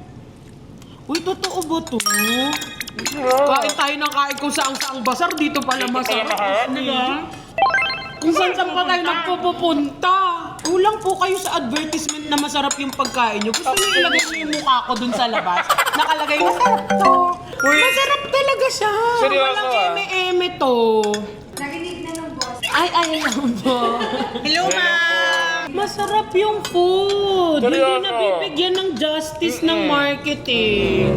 S1: Uy, totoo ba to? Kain tayo ng kain kung saang-saang basar. Dito pala
S2: Dito pala
S1: masarap.
S2: masarap.
S1: Diba? Kung saan pa tayo nagpupunta. Kulang po kayo sa advertisement na masarap yung pagkain nyo. Gusto nyo ilagay nyo yung mukha ko dun sa labas. Nakalagay, masarap to. Masarap talaga siya.
S2: Seryoso,
S1: Walang
S2: ah.
S1: eme-eme to. Ay, alam mo.
S3: Hello, ma'am.
S1: Masarap yung food. Hindi
S2: Seryoso.
S1: nabibigyan ng justice ng marketing.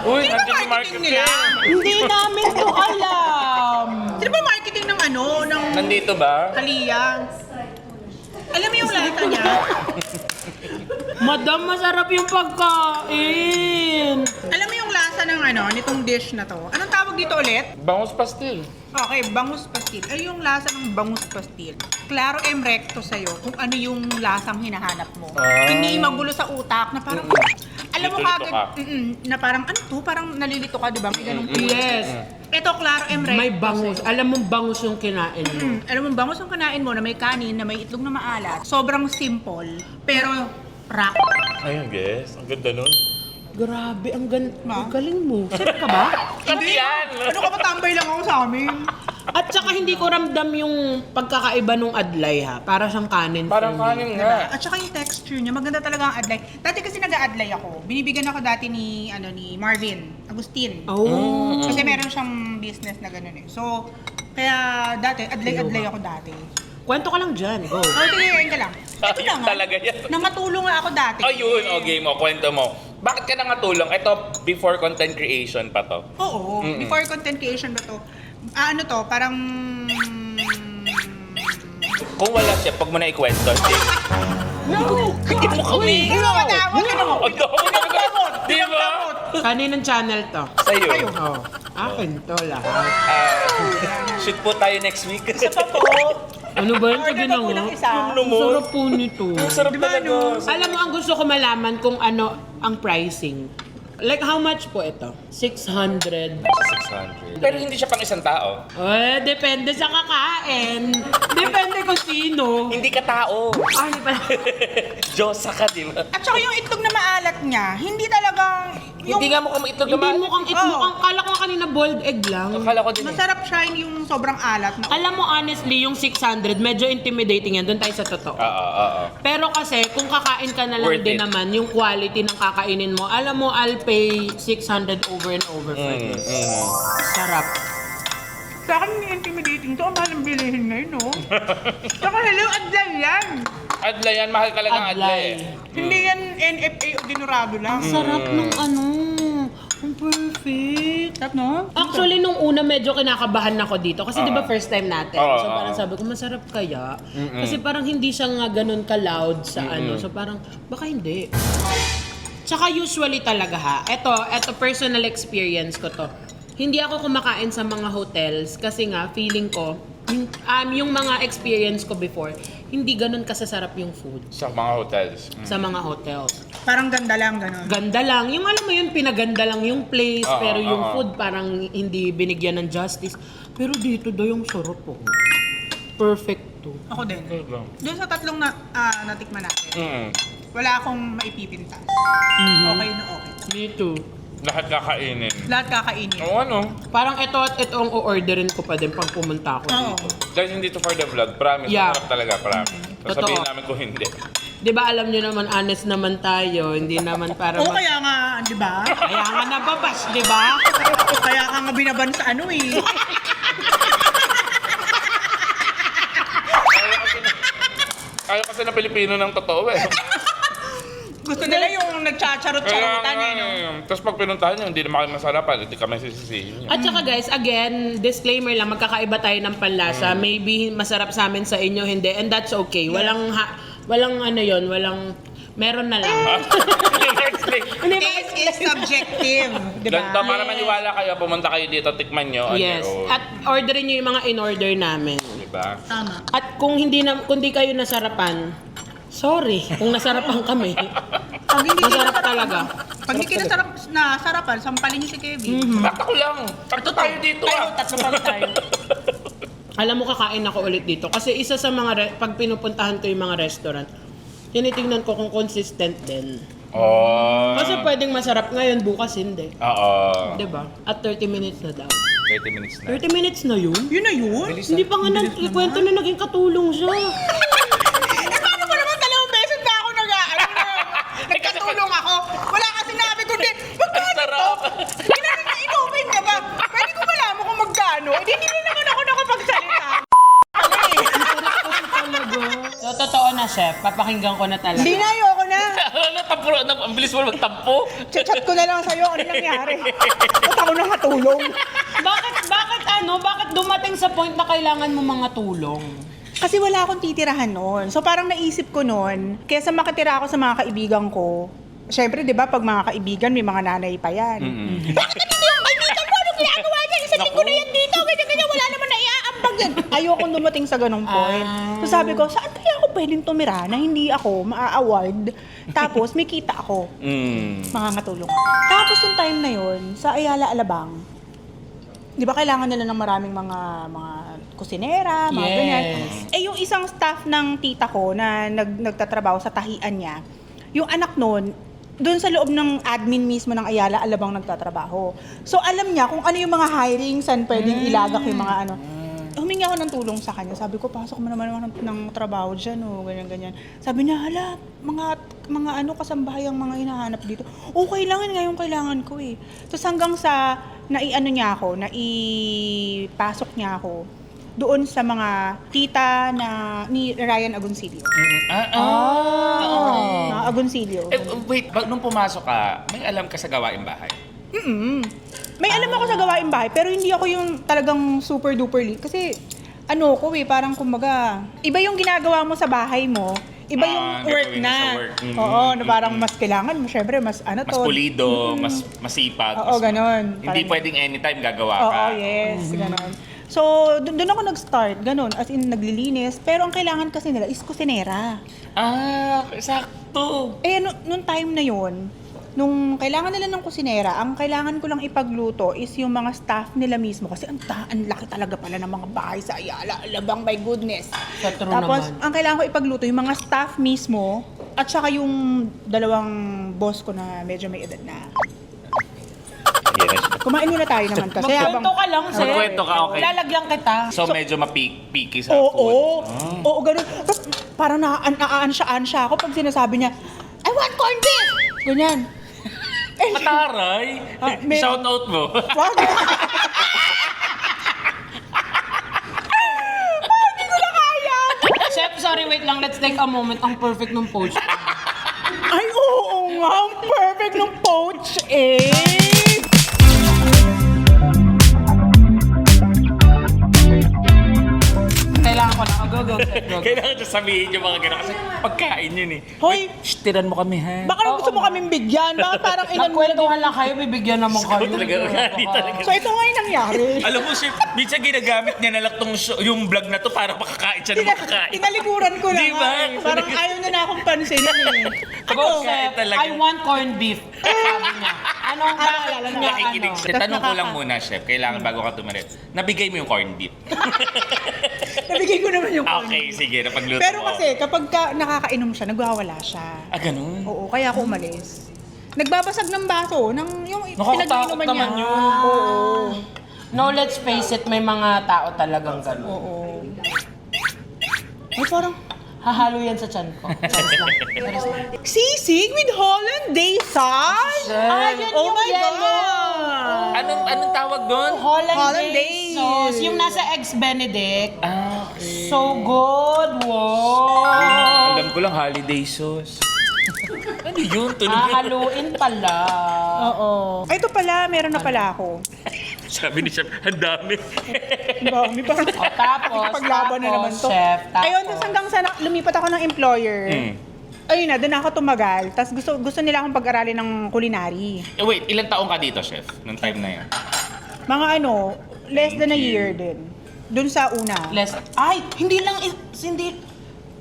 S2: Uy,
S3: Sino ba
S2: nandiyan yung
S3: marketing nila?
S1: Hindi namin to alam.
S3: Sino ba marketing ng ano? Ng
S2: Nandito ba?
S3: Kalia? Alam mo yung lata niya?
S1: Madam, masarap yung pagkain.
S3: Alam mo yung lasa ng ano, nitong dish na to? Anong tawag dito ulit?
S2: Bangus pastil.
S3: Okay, bangus pastil. Ay, yung lasa ng bangus pastil. Klaro em recto sa'yo kung ano yung lasang hinahanap mo.
S2: Ah.
S3: Hindi magulo sa utak na parang, alam mo
S2: Lito-lito
S3: kagad,
S2: ka.
S3: na parang, ano to? Parang nalilito ka, di ba? May ganung
S1: Yes.
S3: Ito, klaro em recto.
S1: May bangus.
S3: sa'yo.
S1: Alam mo bangus yung kinain mo.
S3: Alam mo, bangus ang kanain mo na may kanin, na may itlog na maalat. Sobrang simple, pero rock.
S2: Ayun, guys. Ang ganda nun.
S1: Grabe, ang
S3: Ma?
S1: galing mo. Chef ka ba?
S2: Hindi yan!
S3: Ano ka ba, tambay lang ako sa amin?
S1: At saka hindi ko ramdam yung pagkakaiba nung adlay ha. Para siyang kanin.
S2: Parang
S1: for me.
S2: kanin nga.
S3: At saka yung texture niya, maganda talaga ang adlay. Dati kasi nag-a-adlay ako. Binibigyan ako dati ni Marvin Agustin.
S1: Oh.
S3: Kasi meron siyang business na gano'n eh. So, kaya dati, adlay ako dati.
S1: Kwento ka lang dyan. Go.
S3: Oh, sige, ka lang. Ito
S2: Ayun
S3: na nga.
S2: talaga yan.
S3: Nangatulong nga ako dati.
S2: Ayun, okay mo, kwento mo. Bakit ka nangatulong? Ito, before content creation pa to.
S3: Oo, before content creation ba to? Ano to, parang...
S2: Kung wala siya, pag mo na ikwento, Jake.
S3: No!
S2: Hindi mo kami.
S3: Hindi mo matawag. Ano mo?
S2: Ang dami. Di ba?
S1: Kaninang channel to?
S2: Sa'yo.
S1: Oh. Akin to lahat.
S2: Shoot po tayo next week.
S1: Ano ba yung
S3: Order pa po ng
S1: ginagawa?
S3: isa.
S2: Ano
S1: Ang
S2: mo?
S1: sarap po nito.
S2: Sarap talaga.
S1: Alam mo, ang gusto ko malaman kung ano ang pricing. Like, how much po ito? 600.
S2: Nasa 600. Pero hindi siya pang isang tao.
S1: Eh, depende sa kakain. Depende kung sino.
S2: Hindi ka tao.
S1: Ay, pala.
S2: Diyosa ka, di ba?
S3: At saka yung itlog na maalat niya, hindi talagang...
S2: Hindi nga mukhang itlog
S1: Hindi
S2: naman.
S1: mukhang
S3: Oo.
S1: kala ko kanina boiled egg lang.
S2: Akala ko din eh.
S3: Masarap siya yung sobrang alat na...
S1: Alam mo, honestly, yung 600, medyo intimidating yan. Doon tayo sa totoo.
S2: Oo.
S1: Pero kasi, kung kakain ka na lang
S2: Worth
S1: din
S2: it.
S1: naman, yung quality ng kakainin mo, alam mo, I'll pay 600 over and over for this. Sarap.
S3: Sa akin, intimidating to. Ang mahal ang bilihin ngayon, no? Saka, hello, adlay yan.
S2: Adlay yan, mahal talaga ang adlay.
S1: Adlay.
S3: Hindi yan NFA o dinurado lang.
S1: Sarap nung ano. Ang perfect.
S3: Sarap, no?
S1: Actually, nung una medyo kinakabahan ako dito. Kasi di ba first time natin?
S2: Oo,
S1: So parang
S2: oo.
S1: sabi ko, masarap kaya? Kasi parang hindi siya nga ganun ka-loud sa ano. So parang, baka hindi. Tsaka usually talaga ha. Ito personal experience ko to. Hindi ako kumakain sa mga hotels kasi nga feeling ko, yung mga experience ko before, hindi ganun kasasarap yung food
S2: Sa mga hotels.
S1: sa mga hotels.
S3: Parang ganda lang, gano'n.
S1: Ganda lang. Yung alam mo yun, pinaganda lang yung place,
S2: Oo,
S1: pero yung
S2: oo.
S1: food parang hindi binigyan ng justice. Pero dito daw yung sarap po. Perfect to.
S3: Ako din. Doon sa tatlong natikman natin, wala akong maipipinta. Okay na okay.
S1: Me too.
S2: Lahat kakainin.
S3: Lahat kakainin.
S2: Oo, ano?
S1: Parang ito at ito ang o-orderin ko pa din pag pumunta ako
S3: Oo.
S1: dito.
S2: Guys, hindi to for the vlog. Promise.
S1: Yeah.
S2: Masarap talaga, promise. Sasabihin
S1: Totoo.
S2: namin kung hindi.
S1: Di ba alam nyo naman, honest naman tayo. Hindi naman para
S3: Oo, kaya nga, di ba?
S1: Kaya nga nababash, di ba?
S3: Kaya ka nga binaban sa ano eh.
S2: Ayaw kasi ng Pilipino ng totoo eh.
S3: Gusto nila yung nagchacharot-charotan eh, no?
S2: Tapos pag pinuntahan nyo, hindi naman kayo masarapan. Hindi kami sisisihin nyo.
S1: At saka guys, again, disclaimer lang, magkakaiba tayo ng panlasa. Maybe masarap sa amin sa inyo, hindi. And that's okay. Walang ano yon, meron na lang. Hindi ba?
S3: Taste is subjective, di ba?
S2: Ganito, para maniwala kayo, pumunta kayo dito, tikman nyo. on
S1: Yes.
S2: your own.
S1: At orderin nyo yung mga in-order namin.
S2: Diba?
S3: Tama.
S1: At kung di kayo nasarapan, sorry kung nasarapan kami.
S3: Pag hindi
S1: Masarap
S3: kinasarap-
S1: talaga.
S3: Pag hindi nasarapan, sampalin niyo si Kevin.
S2: Bakit ako lang? Takto tayo dito ah.
S3: Tatlo pa tayo.
S1: Alam mo, kakain ako ulit dito. Kasi isa sa mga, pag pinupuntahan ko yung mga restaurant, tinitingnan ko kung consistent din.
S2: Oh.
S1: Kasi pwedeng masarap ngayon, bukas hindi.
S2: Oo.
S1: Diba? At 30 minutes na daw.
S2: 30 minutes na.
S1: 30 minutes na yun?
S3: Yun na yun?
S1: Hindi pa nga nagkikwento na naging katulong siya.
S3: Eh, paano ba naman 2 beses na ako nagkatulong ako? Wala ka sinabi kundi, magkano to? Inumin niya ba? Pwede ko malaman kung magkano? Hindi na naman ako nakapagsalita.
S1: So, totoo na, chef. Papakinggan ko na talaga.
S3: Hindi na, ayoko na.
S2: Tampo, ang bilis mo magtampo.
S3: Chat ko na lang sa'yo, ano nangyari? Ba't ako nakatulong?
S1: Bakit dumating sa point na kailangan mo mga tulong?
S3: Kasi wala akong titirahan noon. So parang naisip ko noon, kesa makatira ako sa mga kaibigan ko, syempre, di ba, pag mga kaibigan, may mga nanay pa yan. Bakit hindi yung kaibigan mo? Anong ginagawa niya? Isang linggo na yan dito. Ganyan, wala naman na iaambag yan. Ayokong dumating sa ganong point. So sabi ko, saan kaya ako pwedeng tumira na hindi ako maa-award? Tapos may kita ako. Makakatulong. Tapos yung time na yun, sa Ayala Alabang, di ba kailangan nila ng maraming mga kusinera, mga
S1: Yes.
S3: ganyan. Eh yung isang staff ng tita ko na nagtatrabaho sa tahian niya, yung anak nun, doon sa loob ng admin mismo ng Ayala Alabang nagtatrabaho. So alam niya kung ano yung mga hiring, saan pwedeng ilagak yung mga ano. Humingi ako ng tulong sa kanya. Sabi ko, pasok mo naman ng trabaho dyan, o ganyan-ganyan. Sabi niya, hala, mga ano, kasambahay ang mga hinahanap dito. Okay lang yun, ngayon kailangan ko eh. Tapos hanggang sa, naipasok niya ako doon sa mga tita ni Ryan Agoncillo. Mga Agoncillo.
S2: Wait, nung pumasok ka, may alam ka sa gawaing bahay?
S3: May alam ako sa gawaing bahay, pero hindi ako yung talagang super duper lead. Kasi, ano ko parang kumbaga, iba yung ginagawa mo sa bahay mo, iba yung work
S2: gagawin mo
S3: na.
S2: sa work.
S3: Oo, na parang mas kailangan mo, syempre, mas ano
S2: Mas
S3: to.
S2: pulido, mas masipag.
S3: Oo, ganon.
S2: Hindi
S3: Parang-
S2: pwedeng anytime gagawa ka.
S3: Oo, yes, ganon. So, doon ako nag-start, ganon, as in naglilinis, pero ang kailangan kasi nila is kusinera.
S2: Sakto.
S3: Eh, nung time na yon, nung kailangan nila ng kusinera, ang kailangan ko lang ipagluto is yung mga staff nila mismo. Kasi ang laki talaga pala ng mga bahay sa Ayala Alabang, my goodness.
S1: Sa true
S3: Tapos,
S1: naman.
S3: ang kailangan ko ipagluto yung mga staff mismo at saka yung dalawang boss ko na medyo may edad na.
S2: Yes.
S3: Kumain muna tayo naman kasi
S1: Magkwento ka lang, sir.
S2: Magkwento ka, okay.
S1: Lalagyan kita.
S2: So, medyo picky sa
S3: Oo,
S2: food.
S3: oo, ganun. Tapos, parang naaansya ako pag sinasabi niya, I want corned beef! Ganyan.
S2: Mataray. Shout out mo.
S3: Wag. Hindi ko na kaya.
S1: Chef, sorry, wait lang. Let's take a moment. Ang perfect ng poach.
S3: Ay, oo nga. Ang perfect ng poach eh.
S1: Go, go.
S2: Kailangan siya sabihin yung mga gano'n kasi pagkain yun eh.
S3: Hoy!
S2: Shh, tiran mo kami ha.
S3: Baka gusto mo kaming bigyan. Baka parang ilan mo
S1: Nagkwentuhan lang kayo, bibigyan naman kayo.
S2: Talaga, hindi talaga.
S3: So ito nga yung nangyari.
S2: Alam mo, chef, minsan ginagamit niya na lang yung vlog na to para makakain siya ng makakain.
S3: Tinalikuran ko lang.
S2: Diba?
S3: Ay. Parang ayaw niya na akong pansinin eh.
S1: Go,
S2: Pagkain
S1: chef.
S2: talaga.
S1: I want corned beef. Sabi niya. Anong bakit
S3: Alala na.
S1: niya
S2: Nakikinig
S1: ano?
S2: siya.
S3: Tas
S2: Tanong ko lang muna, chef. Kailangan bago ka tumalit. Nabigay mo yung corned beef.
S3: Nabigay ko naman yung
S2: Okay, sige. Napagluto
S3: Pero
S2: ko.
S3: kasi kapag nakakainom siya, nagwawala siya.
S2: Ah, ganun?
S3: Oo, kaya ako umalis. Nagbabasag ng baso, ng yung
S2: Nakakatakot
S3: pinag-inuman
S2: naman
S3: niya.
S2: yun.
S3: Oo.
S1: No, let's face it, may mga tao talagang gano'n.
S3: Oo. Ay, parang
S1: Hahalo yan sa tiyan ko. Charis lang. Charis lang.
S3: sisig with hollandaise sauce?
S1: Ah, yun
S3: Oh
S1: yung
S3: my
S1: yellow.
S3: God!
S2: Anong tawag doon?
S1: Hollandaise
S3: Hollandaise.
S1: sauce. Yung nasa Eggs Benedict.
S2: Ah, okay.
S1: So good. Wow.
S2: Alam ko lang, holiday sauce. Ano yun? Tunog yun.
S1: Hahaluin pala.
S3: Oo. Ay, ito pala, meron na pala ako.
S2: Sabi ni chef, ang dami.
S3: Dami parang
S1: O tapos,
S3: paglaban na naman to.
S1: chef, tapos.
S3: Ayun, tapos hanggang sa lumipat ako ng employer. Ayun na, doon ako tumagal. Tapos gusto nila akong pag-aralin ng culinary.
S2: Eh wait, ilang taong ka dito, chef? Nung time na yun?
S3: Mga ano, less than a year din. Doon sa una.
S1: Ay, hindi lang, hindi.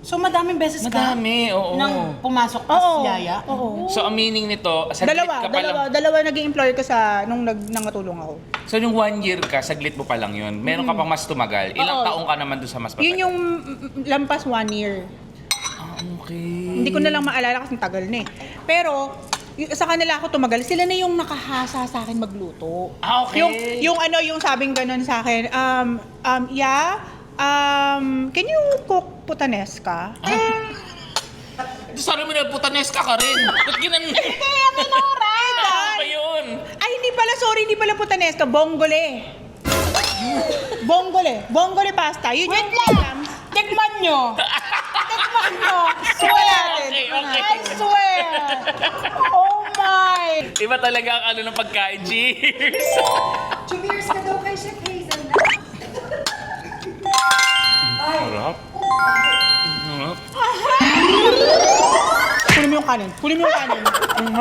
S1: So, madaming beses
S2: Madami, oo.
S1: nang pumasok as
S3: Oo.
S1: yaya.
S3: Oo.
S2: So, ang meaning nito, saglit ka pa lang.
S3: Dalawa naging employer ko sa nung nangatulong ako.
S2: So, yung 1 year ka, saglit mo pa lang yun. Meron ka pang mas tumagal. Ilang
S3: Oo.
S2: taong ka naman doon sa mas matagal?
S3: Yun yung lampas 1 year.
S2: Okay.
S3: Hindi ko na lang maalala kasi tagal na eh. Pero, sa kanila ako tumagal, sila na yung nakahasa sa akin magluto.
S2: Ah, okay.
S3: Yung sabing ganun sa akin, can you cook putanesca?
S2: Sabi mo na, putanes ka rin. Ba't ginan?
S3: Kaya minura!
S2: Ano ba yun?
S3: Ay, hindi pala putanesca, bongole. Bongole pasta. Yun
S1: Wait
S3: yung
S1: lang! Tikman nyo! Tikman nyo!
S3: Swear!
S2: Okay, okay.
S3: I swear! Oh my!
S2: Iba talaga ang ano ng pagkain. Cheers!
S4: Cheers ka daw kay Chef Hazel.
S2: Sarap. Sarap.
S3: Kunin mo yung kanin.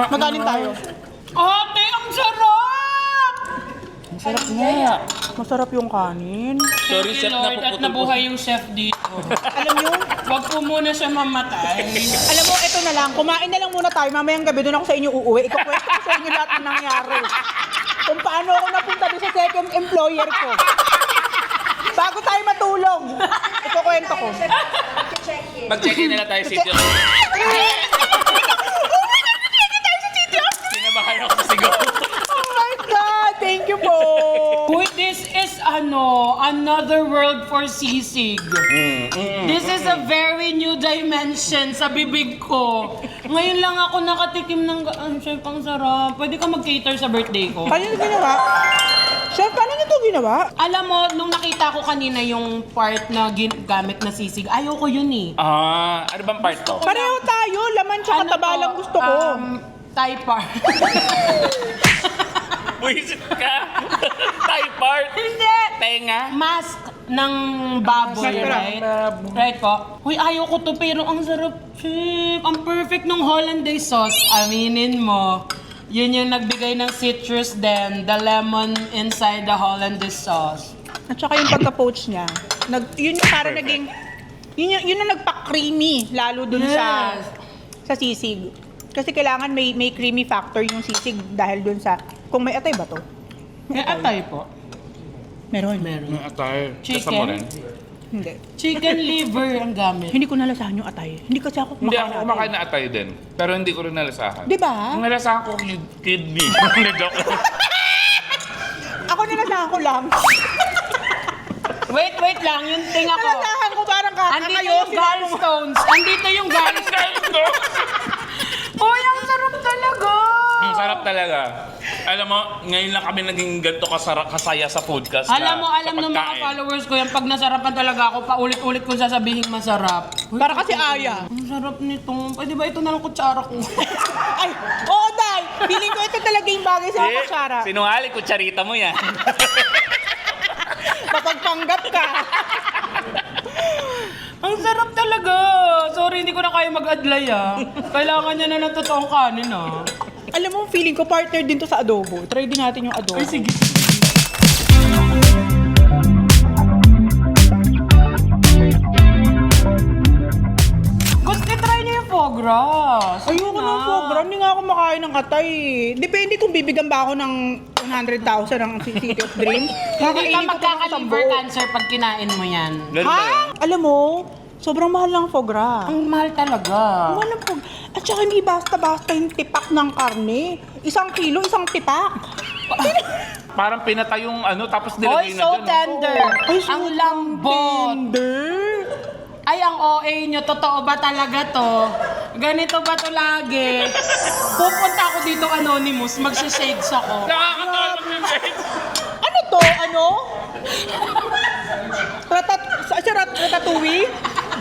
S3: Magaling tayo.
S1: Ate, ang sarap!
S2: Sarap nga.
S3: Masarap yung kanin.
S2: Sorry, chef,
S1: Lord, at
S2: napuputol
S1: nabuhay yung chef dito.
S3: Alam nyo,
S1: Huwag po muna siya mamatay.
S3: alam mo, ito na lang. Kumain na lang muna tayo. Mamayang gabi doon ako sa inyo uuwi. Ikukwento ko sa inyo lahat ng nangyari. Kung paano ako napunta doon sa second employer ko. Bago tayo matulog. Ikukwento ko.
S2: Mag-check-in na lang tayo sa sitio. Kinabahan ako sa sigaw.
S3: Oh my God! Thank you po!
S1: Uy, this is another world for sisig. This is a very new dimension sa bibig ko. Ngayon lang ako nakatikim ng chef, ang sarap. Pwede ka mag-cater sa birthday ko.
S3: Paano nito ginawa? Chef, paano nito ginawa?
S1: Alam mo, nung nakita ko kanina yung part na gamit na sisig, ayoko yun eh.
S2: Ah, ano bang part to?
S3: Pareho tayo. Laman tsaka taba lang gusto ko.
S1: Thai part.
S2: Buisit ka! Thai part!
S1: Hindi!
S2: Tenga?
S1: Mask ng baboy,
S3: Masarap.
S1: right? Right po? Uy, ayoko to, pero ang sarap, chef. Ang perfect ng hollandaise sauce. Aminin mo. Yun yung nagbigay ng citrus then the lemon inside the hollandaise sauce.
S3: At saka yung pagka-poach niya. Yun yung parang naging... Yun yung nagpa-creamy. Lalo dun
S1: Yes.
S3: sa sisig. Kasi kailangan may creamy factor yung sisig dahil dun sa... Kung may atay ba to?
S1: May atay po.
S3: Meron.
S1: Meron.
S2: Atay.
S1: Chicken?
S2: Kasama rin.
S3: Hindi.
S1: Chicken liver ang gamit.
S3: Hindi ko nalasahan yung atay. Hindi kasi ako
S2: Hindi
S3: kumakain
S2: ako
S3: ng
S2: kumakain na atay din. Pero hindi ko rin nalasahan.
S3: Di ba?
S2: Ang nalasahan ko, kidney. Hindi, joke.
S3: Ako nalasahan ko lang.
S1: Wait lang, yung ting ako.
S3: Nalasahan ko parang
S1: Andito yung gallstones. Andito yung gallstones. Uy, ang sarap talaga!
S2: Ang sarap talaga. Alam mo, ngayon lang kami naging ganito kasaya sa podcast.
S1: Alam mo, alam
S2: sa
S1: ng mga
S2: pagkain.
S1: followers ko yan, pag nasarapan talaga ako, paulit-ulit ko sasabihin masarap. Uy,
S3: Para kasi aya.
S1: Ang sarap nito. Pwede ba ito na lang kutsara ko?
S3: Ay, oo, Day! Feeling ko ito talaga yung bagay sa mga kutsara.
S2: Sinungaling, kutsarita mo yan.
S3: Mapagpanggap ka.
S1: Ang sarap talaga. Sorry, hindi ko na kaya mag-adlay Kailangan niya na ng totoong kanin
S3: Alam mo, feeling ko partner din to sa adobo. Try din natin yung adobo.
S1: Ay, sige. Gusto try niyo yung foie gras.
S3: Ayoko ng foie gras. Hindi nga ako makain ng katay. Depende kung bibigyan ba ako ng 100,000 ng City of Dreams.
S1: Hindi ka
S3: Kakainin ko pa ng
S1: magkaka-liver
S3: sambo.
S1: cancer pag kinain mo yan.
S2: Ganun ba
S3: Ha?
S2: yun?
S3: Alam mo, sobrang mahal ng foie gras.
S1: Ang mahal talaga.
S3: Mahal ng foie. At saka hindi basta-basta yung tipak ng karne. 1 kilo, 1 tipak.
S2: Parang pinatay yung ano, tapos
S1: Oy,
S2: nilagay na
S1: so
S2: dyan.
S1: tender.
S3: Ay,
S1: Ang lambot.
S3: Tender.
S1: Ay, ang OA nyo, totoo ba talaga to? Ganito ba to lagi? Pupunta ako dito anonymous, magsishades ako.
S2: Nakakatawa mag-shades.
S3: Ano to? Ano? Ratatouille?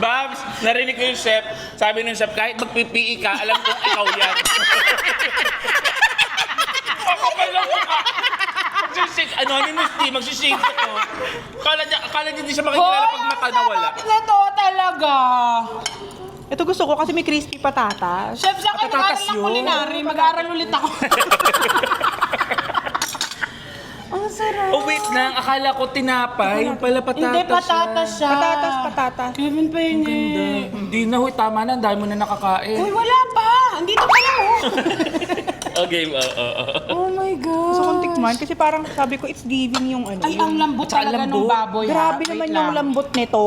S2: Babs, narinig ko yung chef. Sabi nung chef, kahit magpipi ka, alam ko ikaw yan. Ako pala mo ka. Magsishades, anonymous team, magsishades ako. Akala niya di siya makikilala pag mata nawala.
S1: Na to talaga.
S3: Ito gusto ko kasi may crispy patatas.
S1: Chef, sa akin,
S3: Patatas
S1: mag-aaral ng
S3: yun.
S1: culinary, mag-aaral ulit ako.
S3: Ang sarap.
S2: Oh wait lang, akala ko tinapay. Yung pala patatas.
S1: Hindi, patatas siya.
S3: Patatas.
S1: Kevin Peña.
S2: Hindi na, huy, tama na. Ang dami mo na nakakain.
S1: Uy, wala pa. Andito pala,
S2: Okay,
S1: Oh my God.
S3: Gusto kong tikman kasi parang sabi ko it's giving yung ano.
S1: Ay, ang lambot
S2: Tsaka
S1: talaga ng
S2: lambot.
S1: baboy.
S3: Grabe
S1: Wait
S3: naman
S1: lang.
S3: yung lambot nito.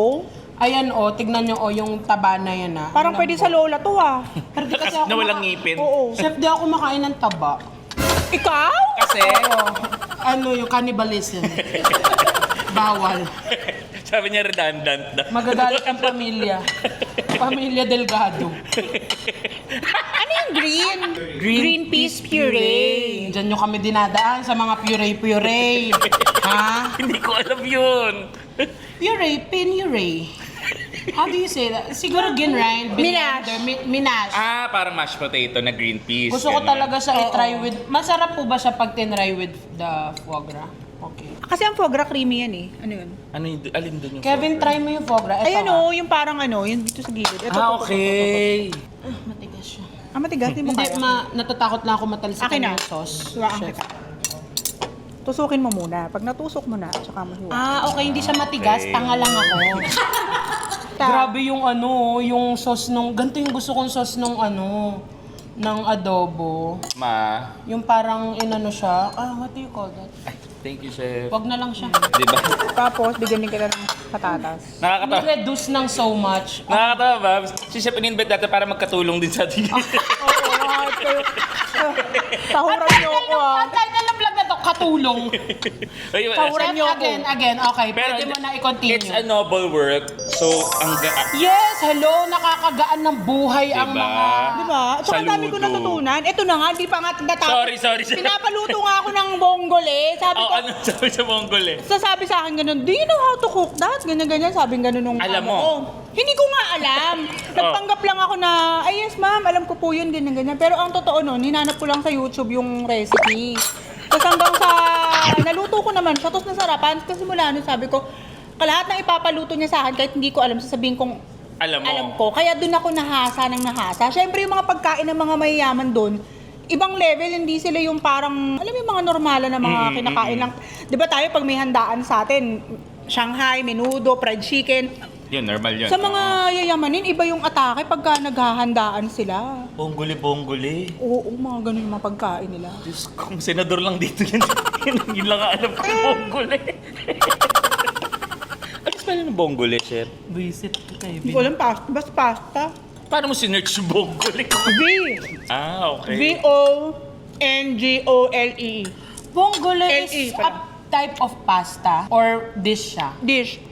S1: Ayan tignan nyo yung taba na yan
S3: Parang pwede sa lola to ah.
S1: Pero di kasi
S2: Kasi
S1: ako
S2: na walang ngipin.
S3: Oo.
S1: Chef, di ako makain ng taba.
S3: Ikaw?
S2: Kasi,
S1: Ano yung cannibalism? Bawal.
S2: sabi niya redundant na.
S1: Magagalit ang pamilya. Pamilya Delgado.
S3: Ano yung green? Green peas puree.
S1: Diyan nyo kami dinadaan sa mga puree-puree. Ha?
S2: Hindi ko alam yun.
S1: Puree, pinuree. How do you say that? Siguro ginrind,
S3: Minash.
S1: Minash.
S2: Ah, parang mashed potato na green peas.
S1: Gusto ko
S2: ganun.
S1: talaga siya i-try with... Masarap po ba siya pag tinry with the foie gras? Okay.
S3: Kasi ang foie gras creamy yan eh. Ano yun?
S2: Ano yung, alin doon yung
S1: Kevin, try mo yung foie gras. Ito,
S3: Ayan o, yung parang ano, yung dito sa gilid. Ito,
S2: Ah, okay.
S1: Matigas siya.
S3: matigas, hindi mo
S1: Hindi,
S3: kaya.
S1: natatakot lang ako matalsikan
S3: Akin na.
S1: yung sauce.
S3: Hiwaan
S1: Chef.
S3: kita. Tusukin mo muna. Pag natusok mo na, tsaka mo hiwa.
S1: Okay, hindi siya matigas.
S2: Okay.
S1: Tanga lang ako. Grabe yung yung sauce nung... Ganito yung gusto kong sauce nung ng adobo.
S2: Ma.
S1: Yung parang siya. What do you call that?
S2: Ay, thank you, chef.
S1: Wag na lang siya.
S2: Di ba?
S3: Tapos, bigyan din kita ng patatas.
S2: Nakakatawa.
S1: Ni-reduce ng so much.
S2: Nakakatawa, Babs. Si chef in-invite natin para magkatulong din sa atin.
S3: Tahuran niyo ako ah.
S1: Ang title ng vlog na to, katulong.
S2: Ay,
S3: Tahuran
S1: Chef,
S3: niyo ako.
S1: again. Okay,
S2: Pero
S1: pwede mo na i-continue.
S2: it's a noble work. So, ang
S1: Yes, hello, nakakagaan ng buhay ang
S2: Diba?
S1: mga...
S3: Di ba? Tsaka ang dami ko
S2: Saludo.
S3: natutunan. Ito na nga, di pa nga natapos.
S2: Sorry.
S3: Pinapaluto nga ako ng bonggol eh. Sabi
S2: Oh,
S3: ko,
S2: ano sabi sa Mongol eh?
S3: sabi sa akin ganun, do you know how to cook that? Ganyan. Sabing ganun nung
S2: Alam
S3: amo
S2: mo.
S3: ko. Hindi ko nga alam. Nagpanggap lang ako na, ay yes ma'am, alam ko po yun, ganyan. Pero ang totoo nun, hinanap ko lang sa YouTube yung recipe. Tapos hanggang sa, naluto ko naman siya, tapos nasarapan. Kasi mula nun sabi ko, lahat ng ipapaluto niya sa akin, kahit hindi ko alam, sasabihin kong
S2: Alam mo.
S3: alam ko. Kaya doon ako nahasa. Siyempre yung mga pagkain ng mga mayayaman doon, ibang level, hindi sila yung parang, alam mo yung mga normala na mga kinakain lang. Di ba tayo pag may handaan sa atin, Shanghai, menudo, fried chicken.
S2: Yun, normal yun.
S3: Sa mga yayamanin, iba yung atake pagka naghahandaan sila.
S2: Bonggoli.
S3: Oo, mga ganun yung mga pagkain nila.
S2: Diyos ko, kung senador lang dito yun. Yun lang ang alam ko, bonggoli. Ano pa yun ng bonggoli, chef?
S1: Visit kita eh.
S3: Hindi ko alam, basta pasta.
S2: Paano mo sinerch yung bonggoli?
S3: V.
S2: Ah, okay.
S3: V-O-N-G-O-L-E.
S1: Bonggole
S3: L.E.
S1: is
S3: pala.
S1: a type of pasta or dish siya.
S3: Dish.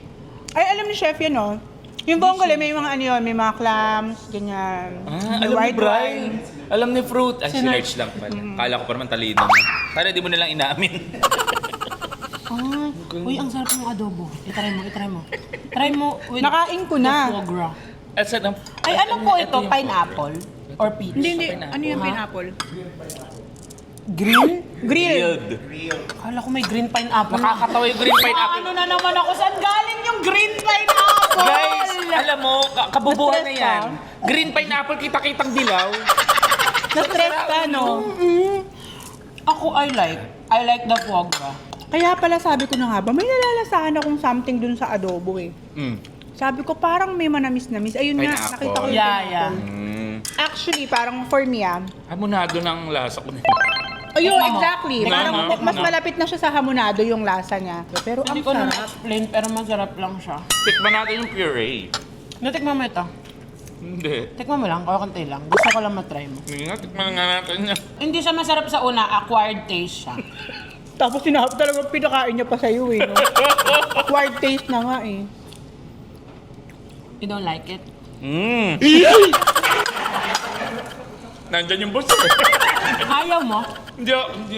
S3: Ay, alam ni chef yan, no? Yung bonggole, may mga ano yun, may mga clams, ganyan.
S2: Ah,
S3: May
S2: alam ni
S3: white
S2: Brian.
S3: wine.
S2: Alam ni Fruit. Ay,
S1: Sinerch.
S2: sinerch lang pala. Kala ko pa naman talino mo. Sana di mo nalang inamin.
S1: Uy, ang sarap ng adobo. Itry mo. Try mo with
S3: Nakain ko na.
S1: foie gras.
S2: At sa
S1: Ay, ano po ito? Pineapple? Or peach?
S3: Hindi. Ano yung
S1: Ha?
S3: pineapple?
S1: Green?
S3: Grilled.
S1: Kala ko may green pineapple.
S2: Nakakatawa yung green pineapple.
S1: Ano na naman ako? Saan galing yung green pineapple?
S2: Guys, Alam mo, kabubuhan na
S3: Na-stress
S2: yan. Green pineapple, kita-kitang dilaw.
S3: Na-stress ka, no?
S1: Ako, I like the foie gras.
S3: Kaya pala sabi ko na nga ba, may nalalasahan akong something dun sa adobo eh. Sabi ko parang may manamis-namis. Ayun nga,
S2: Pineapple.
S3: nakita ko yung
S1: Yeah,
S3: pineapple. Actually, parang for me
S2: Hamonado ng lasa ko na.
S3: ayun,
S1: Tikman mo.
S3: exactly.
S2: Tikman
S3: Parang
S2: mo.
S3: mas malapit na siya sa hamonado yung lasa niya. Pero ang
S1: Hindi ko na
S3: sarap.
S1: explain pero masarap lang siya.
S2: Tikman natin yung puree.
S1: Natikman mo ito.
S2: Hindi.
S1: Tikman mo lang, kakanti lang. Gusto ko lang matry mo.
S2: Hindi nga, tikman nga natin niya.
S1: Hindi siya masarap sa una, acquired taste siya.
S3: Tapos sinahap talaga pinakain niya pa sa'yo eh. No? Acquired taste na nga eh.
S1: You don't like it?
S2: Nandyan yung boss eh.
S1: Ayaw mo?
S2: Hindi,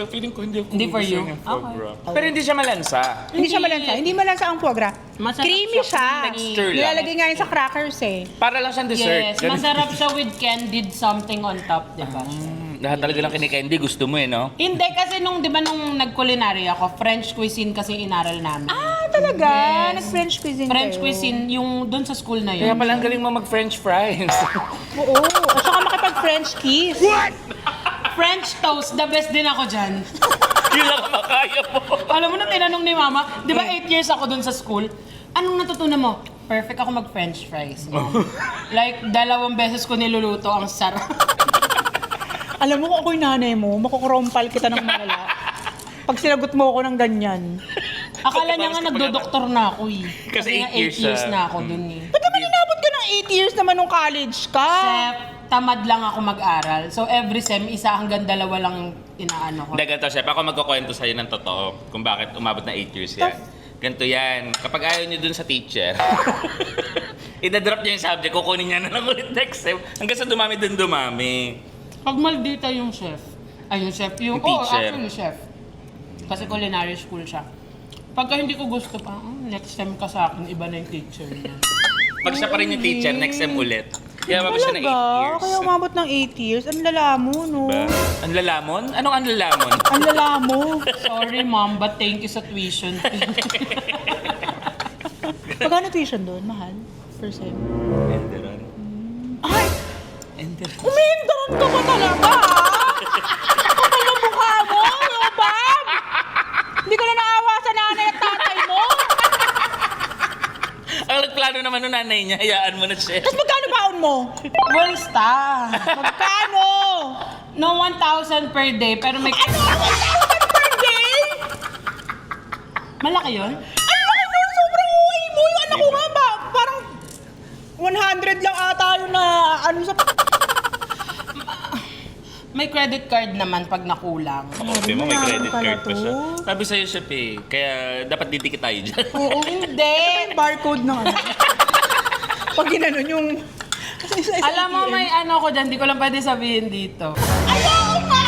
S2: feeling ko hindi ako
S1: Hindi for
S2: gusto
S1: you?
S2: yung foie
S1: Okay.
S2: gras. Pero hindi siya malansa.
S3: Hindi siya malansa. Hindi malansa ang foie gras.
S1: Masarap
S3: Creamy
S1: siya
S3: siya.
S1: kung
S2: texture lang.
S3: Nilalagay nga yun sa crackers eh.
S2: Para lang siyang dessert.
S1: Yes, masarap siya with candied something on top, di ba?
S2: Lahat talaga lang kinikandy, gusto mo eh, no?
S1: Hindi kasi nung, di ba nung nag-culinary ako, French cuisine kasi inaral namin.
S3: Ah, talaga?
S1: Yes.
S3: Nag-French cuisine
S1: French
S3: kayo?
S1: cuisine, yung doon sa school na yun.
S2: Kaya pala ang galing mo mag-french fries.
S3: Oo. At saka makipag-French kiss.
S1: French toast, the best din ako dyan.
S2: Yun lang ang makaya mo.
S1: Alam mo na tinanong ni Mama, di ba 8 years ako doon sa school? Anong natutunan mo? Perfect ako mag-French fries, Mom. Like, 2 beses ko niluluto, ang sarap.
S3: Alam mo kung ako'y nanay mo, makukrompal kita ng malala. Pag sinagot mo ako ng ganyan.
S1: Akala niya nga nagdo-doktor na ako eh.
S2: Kasi
S1: nga
S2: 8 years
S1: 8 years
S2: siya.
S1: na ako doon eh.
S3: Ba't naman inabot ka ng 8 years naman nung college ka?
S1: Chef, tamad lang ako mag-aral. So every sem, 1 hanggang 2 lang inaano ko.
S2: Hindi, ganito, chef. Ako magkukwento sa'yo ng totoo kung bakit umabot na 8 years yan. Ganito yan. Kapag ayaw niyo dun sa teacher, idadrop niya yung subject, kukunin niya na lang ulit next sem. Hanggang sa dumami dun dumami.
S1: Pag maldita yung chef, yung chef,
S2: Yung
S1: oo,
S2: teacher.
S1: actually chef. Kasi culinary school siya. Pagka hindi ko gusto pa, next time ka sa akin, iba na yung teacher niya.
S2: Pag siya pa rin yung teacher, next sem ulit. Kaya umabot siya ng 8
S3: Talaga?
S2: years.
S3: Kaya umabot ng 8 years? Ang lala mo, no?
S2: Diba? Ang lalamon? Anong ang lalamon?
S3: Ang lala mo.
S1: Sorry mom, but thank you sa tuition.
S3: Pagkano tuition doon? Mahal? Per sem?
S2: Enderon.
S3: Ay!
S2: Enderon.
S3: Umihindaran ka ba talaga, ha? Kapal na mukha mo, Robab! Hindi ka na naawa sa nanay at tatay mo?
S2: Ang nagplano naman ng nanay niya, hayaan mo na siya.
S3: Tapos magkano baon mo?
S1: Well, star.
S3: Magkano?
S1: No, 1,000 per day, pero may...
S3: Ano? 1,000 per day?
S1: Malaki yun?
S3: Ang laki nun! Sobrang uwi mo! Yung ano ko nga ba? Parang 100 lang ata yung na ano sa...
S1: May credit card naman pag nakulang.
S2: Sabi mo, may credit
S3: Pala
S2: card pa
S3: to.
S2: siya. Sabi sa'yo siya, kaya dapat didikit tayo dyan.
S3: Oo, hindi. Barcode na ano. Pag ginanon yung...
S1: Alam mo, may ano ko dyan, di ko lang pwede sabihin dito.
S3: Ayaw nga!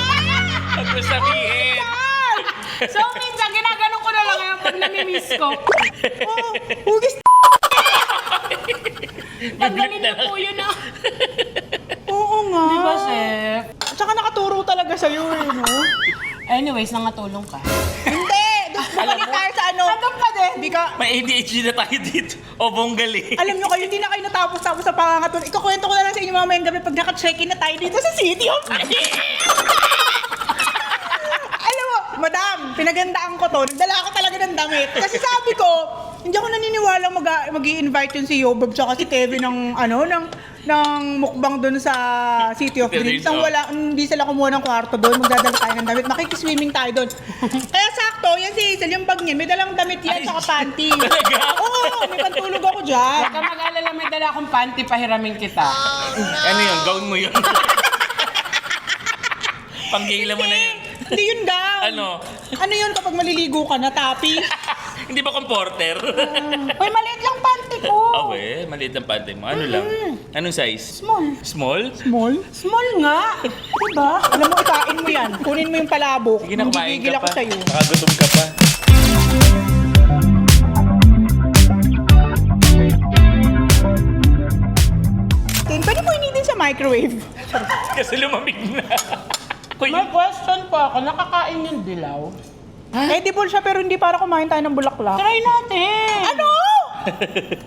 S2: Huwag mo sabihin!
S1: So, minsan, ginaganon ko na lang ngayon pag namimiss ko.
S3: Oh, hugis
S1: Tanggalin na po yun ah.
S3: Oo nga.
S1: Di ba, chef?
S3: At saka nakaturo talaga sa'yo eh, no?
S1: Anyways, nangatulong ka.
S3: Hindi! Bumalik tayo sa ano.
S1: Andun ka din.
S3: Hindi ka...
S2: May ADHD na tayo dito. O bonggali.
S3: Alam nyo kayo, hindi na kayo natapos-tapos sa pangangatulong. Ikakwento ko na lang sa inyo mamayang gabi pag naka-check-in na tayo dito sa City of Alam mo, madam, pinagandaan ko to. Nagdala ako talaga ng damit. Kasi sabi ko, hindi ako naniniwala mag-i-invite yung si Yobob tsaka si Kevin ng mukbang doon sa City of Dreams. Nang wala, hindi sila kumuha ng kwarto doon, magdadala tayo ng damit. Makikiswimming tayo doon. Kaya sakto, yan si Hazel, yung bag niya, may dalang damit yan, tsaka panty.
S2: Talaga?
S3: Oo, may pantulog ako dyan.
S1: Huwag ka mag-alala, may dala akong panty, pahiramin kita.
S2: Ano yun? Gown mo yun. Panggila mo na yun.
S3: Hindi yun gown.
S2: Ano?
S3: Ano yun kapag maliligo ka na, tapi?
S2: Hindi ba comporter?
S3: Uy, maliit lang panty ko.
S2: Okay, maliit ang panty mo. Ano lang? Anong size?
S3: Small.
S2: Small?
S3: Small? Small nga. Diba? Alam mo, ikain mo yan. Kunin mo yung palabok.
S2: Sige na, kumain
S3: Gigigil
S2: ka
S3: ako
S2: pa.
S3: sa'yo.
S2: Nakagutom ka pa.
S3: Tin, pwede mo initin sa microwave.
S2: Kasi lumamig na. Uy,
S1: May question po ako, nakakain yung dilaw?
S3: Edible siya pero hindi para kumain tayo ng bulaklak.
S1: Try natin!
S3: Ano?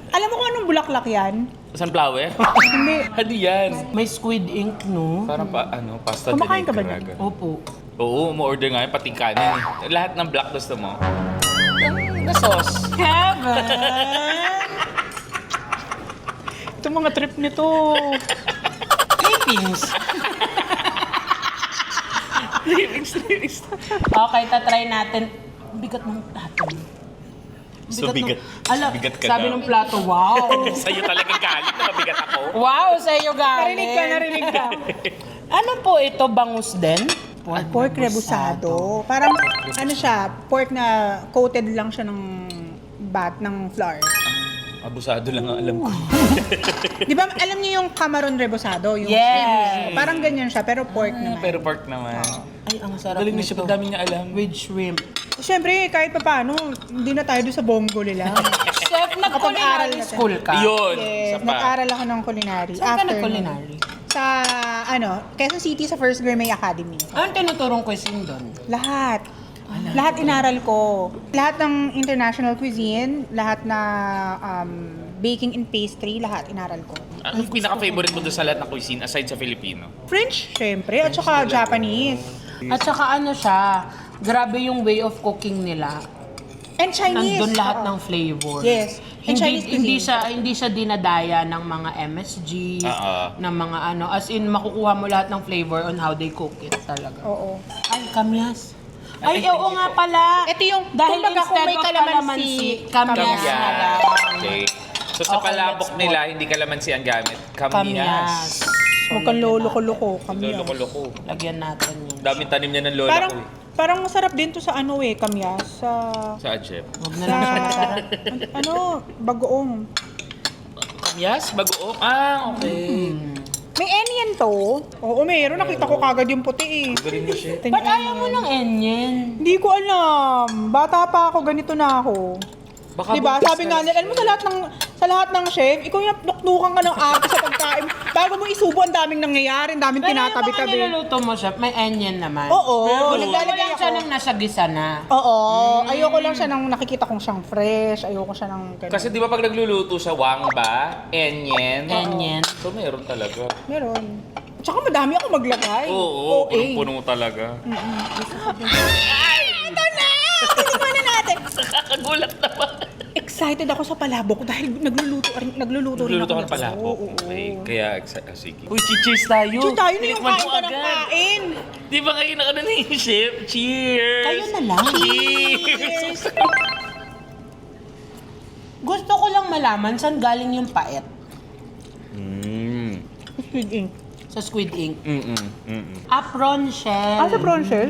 S3: Alam mo kung anong bulaklak yan?
S2: Sunflower?
S3: Hindi.
S2: Ano yan?
S1: May squid ink, no?
S2: Parang pasta
S3: Kumakain ka ba
S2: vinegar.
S1: Opo.
S2: Oo, mo-order nga yun, pati kanin eh. Lahat ng black gusto mo. Na sauce.
S1: Kevin!
S3: Ito mga trip nito.
S1: Clippings.
S2: Lyrics.
S1: Okay, tatry natin. Bigat ng plato.
S2: So bigat.
S1: Alam,
S2: Bigat ka
S1: sabi
S2: daw.
S1: ng plato, wow.
S2: Sa'yo talagang galit na mabigat ako.
S1: Wow, sa iyo galing.
S3: Narinig ka.
S1: Ano po ito, bangus din?
S3: Pork rebusado. Parang ano siya, pork na coated lang siya ng flour.
S2: Abusado lang ang alam ko.
S3: Di ba, alam niyo yung Cameron rebusado? Yung
S1: Yes.
S3: shrimp. Parang ganyan siya, pero pork naman.
S2: Pero pork naman.
S1: Ay, ang sarap
S2: Galing na siya,
S1: nito.
S2: dami niya alam.
S1: With shrimp.
S3: Siyempre, kahit pa paano, hindi na tayo doon sa bongo nila.
S1: Chef,
S3: Nakapag-aral
S1: nag-culinary
S3: na tayo.
S1: school ka?
S2: Yun.
S3: Yes,
S2: Isa pa.
S3: nag-aral ako ng culinary.
S1: Saan ka
S3: After
S1: nag-culinary?
S3: nun, sa, Quezon City, sa First Gourmet Academy.
S1: Anong tinuturong cuisine doon?
S3: Lahat. Lahat inaral ko. Lahat ng international cuisine, lahat na baking and pastry, lahat inaral ko.
S2: Ang pinaka-favorite mo doon sa lahat ng cuisine aside sa Filipino?
S3: French, syempre, at saka Japanese.
S1: At saka ano siya, grabe yung way of cooking nila.
S3: And Chinese.
S1: Nandun lahat
S3: Oo.
S1: ng flavor.
S3: Yes. And Chinese
S1: hindi
S3: cuisine.
S1: hindi siya dinadaya ng mga MSG,
S2: Oo.
S1: ng mga ano, as in makukuha mo lahat ng flavor on how they cook it talaga.
S3: Oo.
S1: Ay, kamyas. Ay, oo nga pala.
S3: Ito yung,
S1: Dahil
S3: kumbaga kung
S1: instead
S3: may
S1: of
S3: kalamansi,
S1: kamyas
S2: Kamyas.
S1: na lang.
S2: Okay. So sa
S1: Okay,
S2: palabok
S1: let's
S2: nila, hindi kalamansi ang gamit.
S1: Kamyas.
S2: Kamyas.
S3: Huwag kang lolo-loko kami.
S2: Lolo-loko.
S1: Lagyan natin yun.
S2: Daming tanim niya ng lola
S3: Parang,
S2: ko eh.
S3: parang masarap din to sa ano kamyas.
S2: Saan, chef?
S1: Huwag na
S3: Sa,
S1: lang siya masarap.
S3: bagoong.
S2: Kamyas? Bagoong? Ah, okay.
S3: May onion to. Oo, meron. Nakita ko kagad yung puti eh.
S2: Galing mo, chef.
S3: Ito yung
S1: Ba't ayaw mo
S3: onion.
S1: ng enyen?
S3: Hindi ko alam. Bata pa ako, ganito na ako.
S2: Baka
S3: Diba?
S2: buntis
S3: Sabi
S2: ka
S3: nga
S2: na,
S3: nila, alam mo sa lahat ng chef, ikaw yung nuknukan ka ng ate sa pagkain. Bago mo isubo, ang daming nangyayari, ang daming
S1: Pero yung mga
S3: tinatabi-tabi.
S1: niluluto mo, chef, may enyen naman.
S3: Oo.
S1: Pero
S3: Naglalagay
S1: lang siya
S3: ako.
S1: ng nasa gisa na.
S3: Oo. Ayoko lang siya nang nakikita kong siyang fresh. Ayoko siya ng ganun.
S2: Kasi di ba pag nagluluto siya, wangba, enyen.
S1: Enyen.
S2: So meron talaga.
S3: Meron. Tsaka madami ako maglagay.
S2: Oo,
S3: Okay.
S2: punong-puno talaga.
S3: Ito na! Tingnan na natin.
S2: Nakakagulat naman.
S3: Excited ako sa palabok dahil nagluluto rin
S2: Nagluluto ka
S3: ako.
S2: ng palabok.
S3: Oo.
S2: Okay, kaya sige.
S1: Uy, cheers tayo.
S3: Cheers tayo na yung
S2: Tikman
S3: kain
S2: mo
S3: ka ng
S2: agad.
S3: kain.
S2: Di ba kayo na ni chef? Cheers!
S1: Kayo na lang.
S2: Cheers!
S1: Gusto ko lang malaman saan galing yung paet
S3: Squid ink.
S1: sa squid ink.
S2: Mm-mm.
S1: Apron shell.
S3: Sa prawn shell?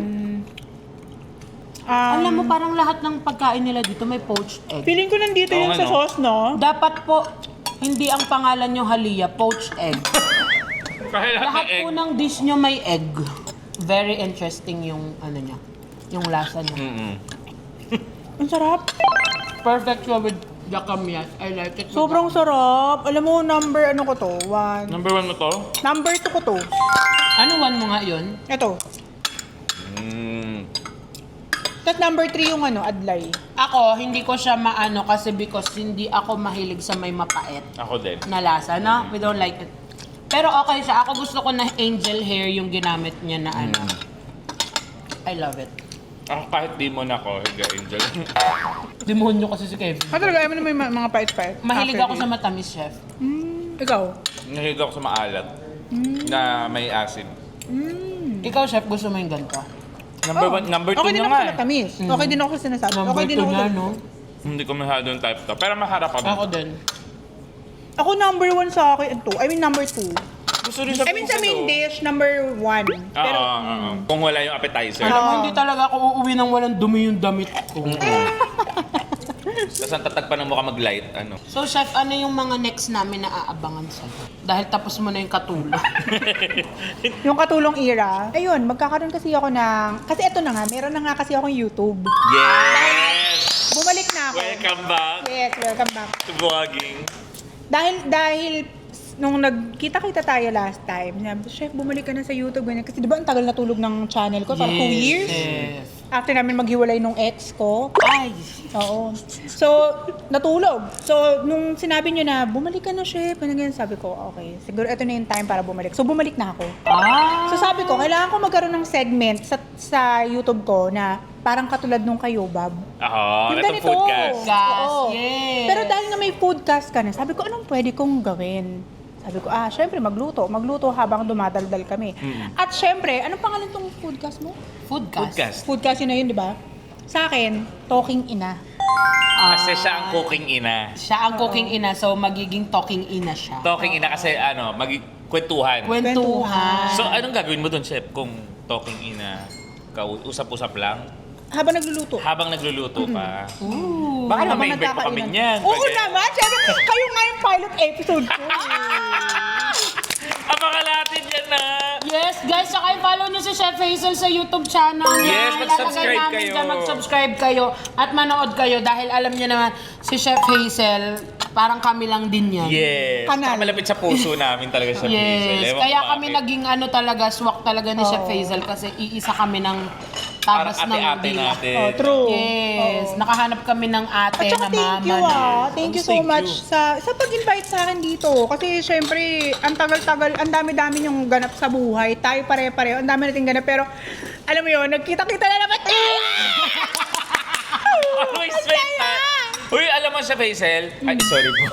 S1: Alam mo, parang lahat ng pagkain nila dito may poached egg.
S3: Feeling ko nandito
S2: Oo
S3: yung
S2: nga,
S3: sa
S2: no?
S3: sauce, no?
S1: Dapat po, hindi ang pangalan nyo Halia, poached egg.
S2: Kahit
S1: Lahat po ng dish nyo may egg. Very interesting yung ano niya, yung lasa niya.
S3: Ang sarap.
S1: Perfect siya with the kamyas. I like it. with
S3: Sobrang sarap. Alam mo, number ano ko to?
S2: Number 1 mo to?
S3: Number 2 ko to.
S1: Ano one mo nga yun?
S3: Ito. Tapos number 3 yung adlay.
S1: Ako, hindi ko siya maano kasi because hindi ako mahilig sa may mapait
S2: Ako din.
S1: na lasa, no? We don't like it. Pero okay siya. Ako gusto ko na angel hair yung ginamit niya na ano. I love it.
S2: Ako kahit demon ako, higa angel.
S1: Demonyo kasi si Kevin.
S3: Talaga, ayaw mo na may mga pait-pait.
S1: Mahilig ako sa matamis, chef.
S3: Ikaw?
S2: Nahiga ako sa maalat. Na may acid.
S1: Ikaw, chef, gusto mo yung ganito?
S2: Number 2
S3: Okay din
S2: na
S3: ako
S2: nga
S3: sa
S2: eh.
S3: matamis. Okay din ako sa sinasabi.
S1: Number
S3: Okay din
S1: 2
S3: ako.
S1: na, no?
S2: Hindi ko masyadong type to. Pero maharap ako.
S1: Ako din.
S3: Ako number 1 sa akin ito. I mean number 2.
S2: Gusto rin sa
S3: I mean sa main dish, number 1. Pero,
S2: Kung wala yung appetizer.
S1: Alam mo, hindi talaga ako uuwi ng walang dumi yung damit ko.
S2: Tapos ang tatagpan ng mukha mag-light. Ano?
S1: So, chef, ano yung mga next namin na aabangan sa'yo? Dahil tapos mo na yung katulong.
S3: yung katulong era, ayun, magkakaroon kasi ako ng, kasi ito na nga, meron na nga kasi akong YouTube.
S2: Yes!
S3: Bumalik na ako.
S2: Welcome back
S3: Yes, welcome back.
S2: to vlogging.
S3: Dahil nung nagkita-kita tayo last time, sabi, Chef, bumalik ka na sa YouTube. Ganyan. Kasi di ba ang tagal natulog ng channel ko? Parang 2 years?
S1: Chef.
S3: after namin maghiwalay nung ex ko.
S1: Ay.
S3: Oo. So, natulog. So, nung sinabi niyo na, bumalik ka na, chef, ganyan, sabi ko, okay, siguro ito na yung time para bumalik. So, bumalik na ako.
S1: Ah.
S3: So, sabi ko, kailangan ko magkaroon ng segment sa YouTube ko na parang katulad nung kayo, Bob.
S2: Yung
S3: ganito.
S2: foodcast.
S3: Oo.
S1: Yes.
S3: Pero dahil nga may foodcast ka na, sabi ko, anong pwede kong gawin? Sabi ko, syempre, magluto. Magluto habang dumadaldal kami. At syempre, anong pangalan tong foodcast mo?
S1: Foodcast.
S3: Foodcast yun na yun, di ba? Sa akin, Talking Ina.
S2: Kasi siya ang cooking ina.
S1: Siya ang cooking ina, so magiging talking ina siya.
S2: Talking ina kasi kwentuhan.
S1: Kwentuhan.
S2: So, anong gagawin mo dun, chef, kung talking ina, usap-usap lang?
S3: Habang nagluluto.
S2: Habang nagluluto pa.
S1: Ooh.
S2: Baka
S3: Habang
S2: may invite pa kami
S3: nagkakainan.
S2: niyan.
S3: Oo naman, syempre, kayo nga yung pilot episode ko.
S2: Abangan natin yan na.
S1: Yes, guys, saka i-follow nyo si Chef Hazel sa YouTube channel niya.
S2: Yes, mag-subscribe
S1: Ilalagay namin
S2: kayo.
S1: dyan, mag-subscribe kayo at manood kayo dahil alam niyo naman, si Chef Hazel, parang kami lang din yan.
S2: Yes.
S3: Kanal.
S2: Saka malapit sa puso namin talaga siya.
S1: Yes, kaya kami naging talaga, swak talaga ni Chef Hazel kasi iisa kami ng tabas
S2: Parang
S1: ng
S2: ate-ate
S1: dila.
S2: natin.
S3: Oh, true.
S1: Yes, nakahanap kami ng ate
S3: At saka
S1: na
S3: thank
S1: mama
S3: you
S1: na.
S3: Thank you so
S2: Thank
S3: much
S2: you.
S3: sa pag-invite sa akin dito. Kasi syempre, ang tagal-tagal, ang dami-dami yung ganap sa buhay. Tayo pare-pareho, ang dami nating ganap. Pero, alam mo yun, nagkita-kita na naman tayo!
S2: Always sweet na. Uy, alam mo siya, Hazel? Ay, sorry po.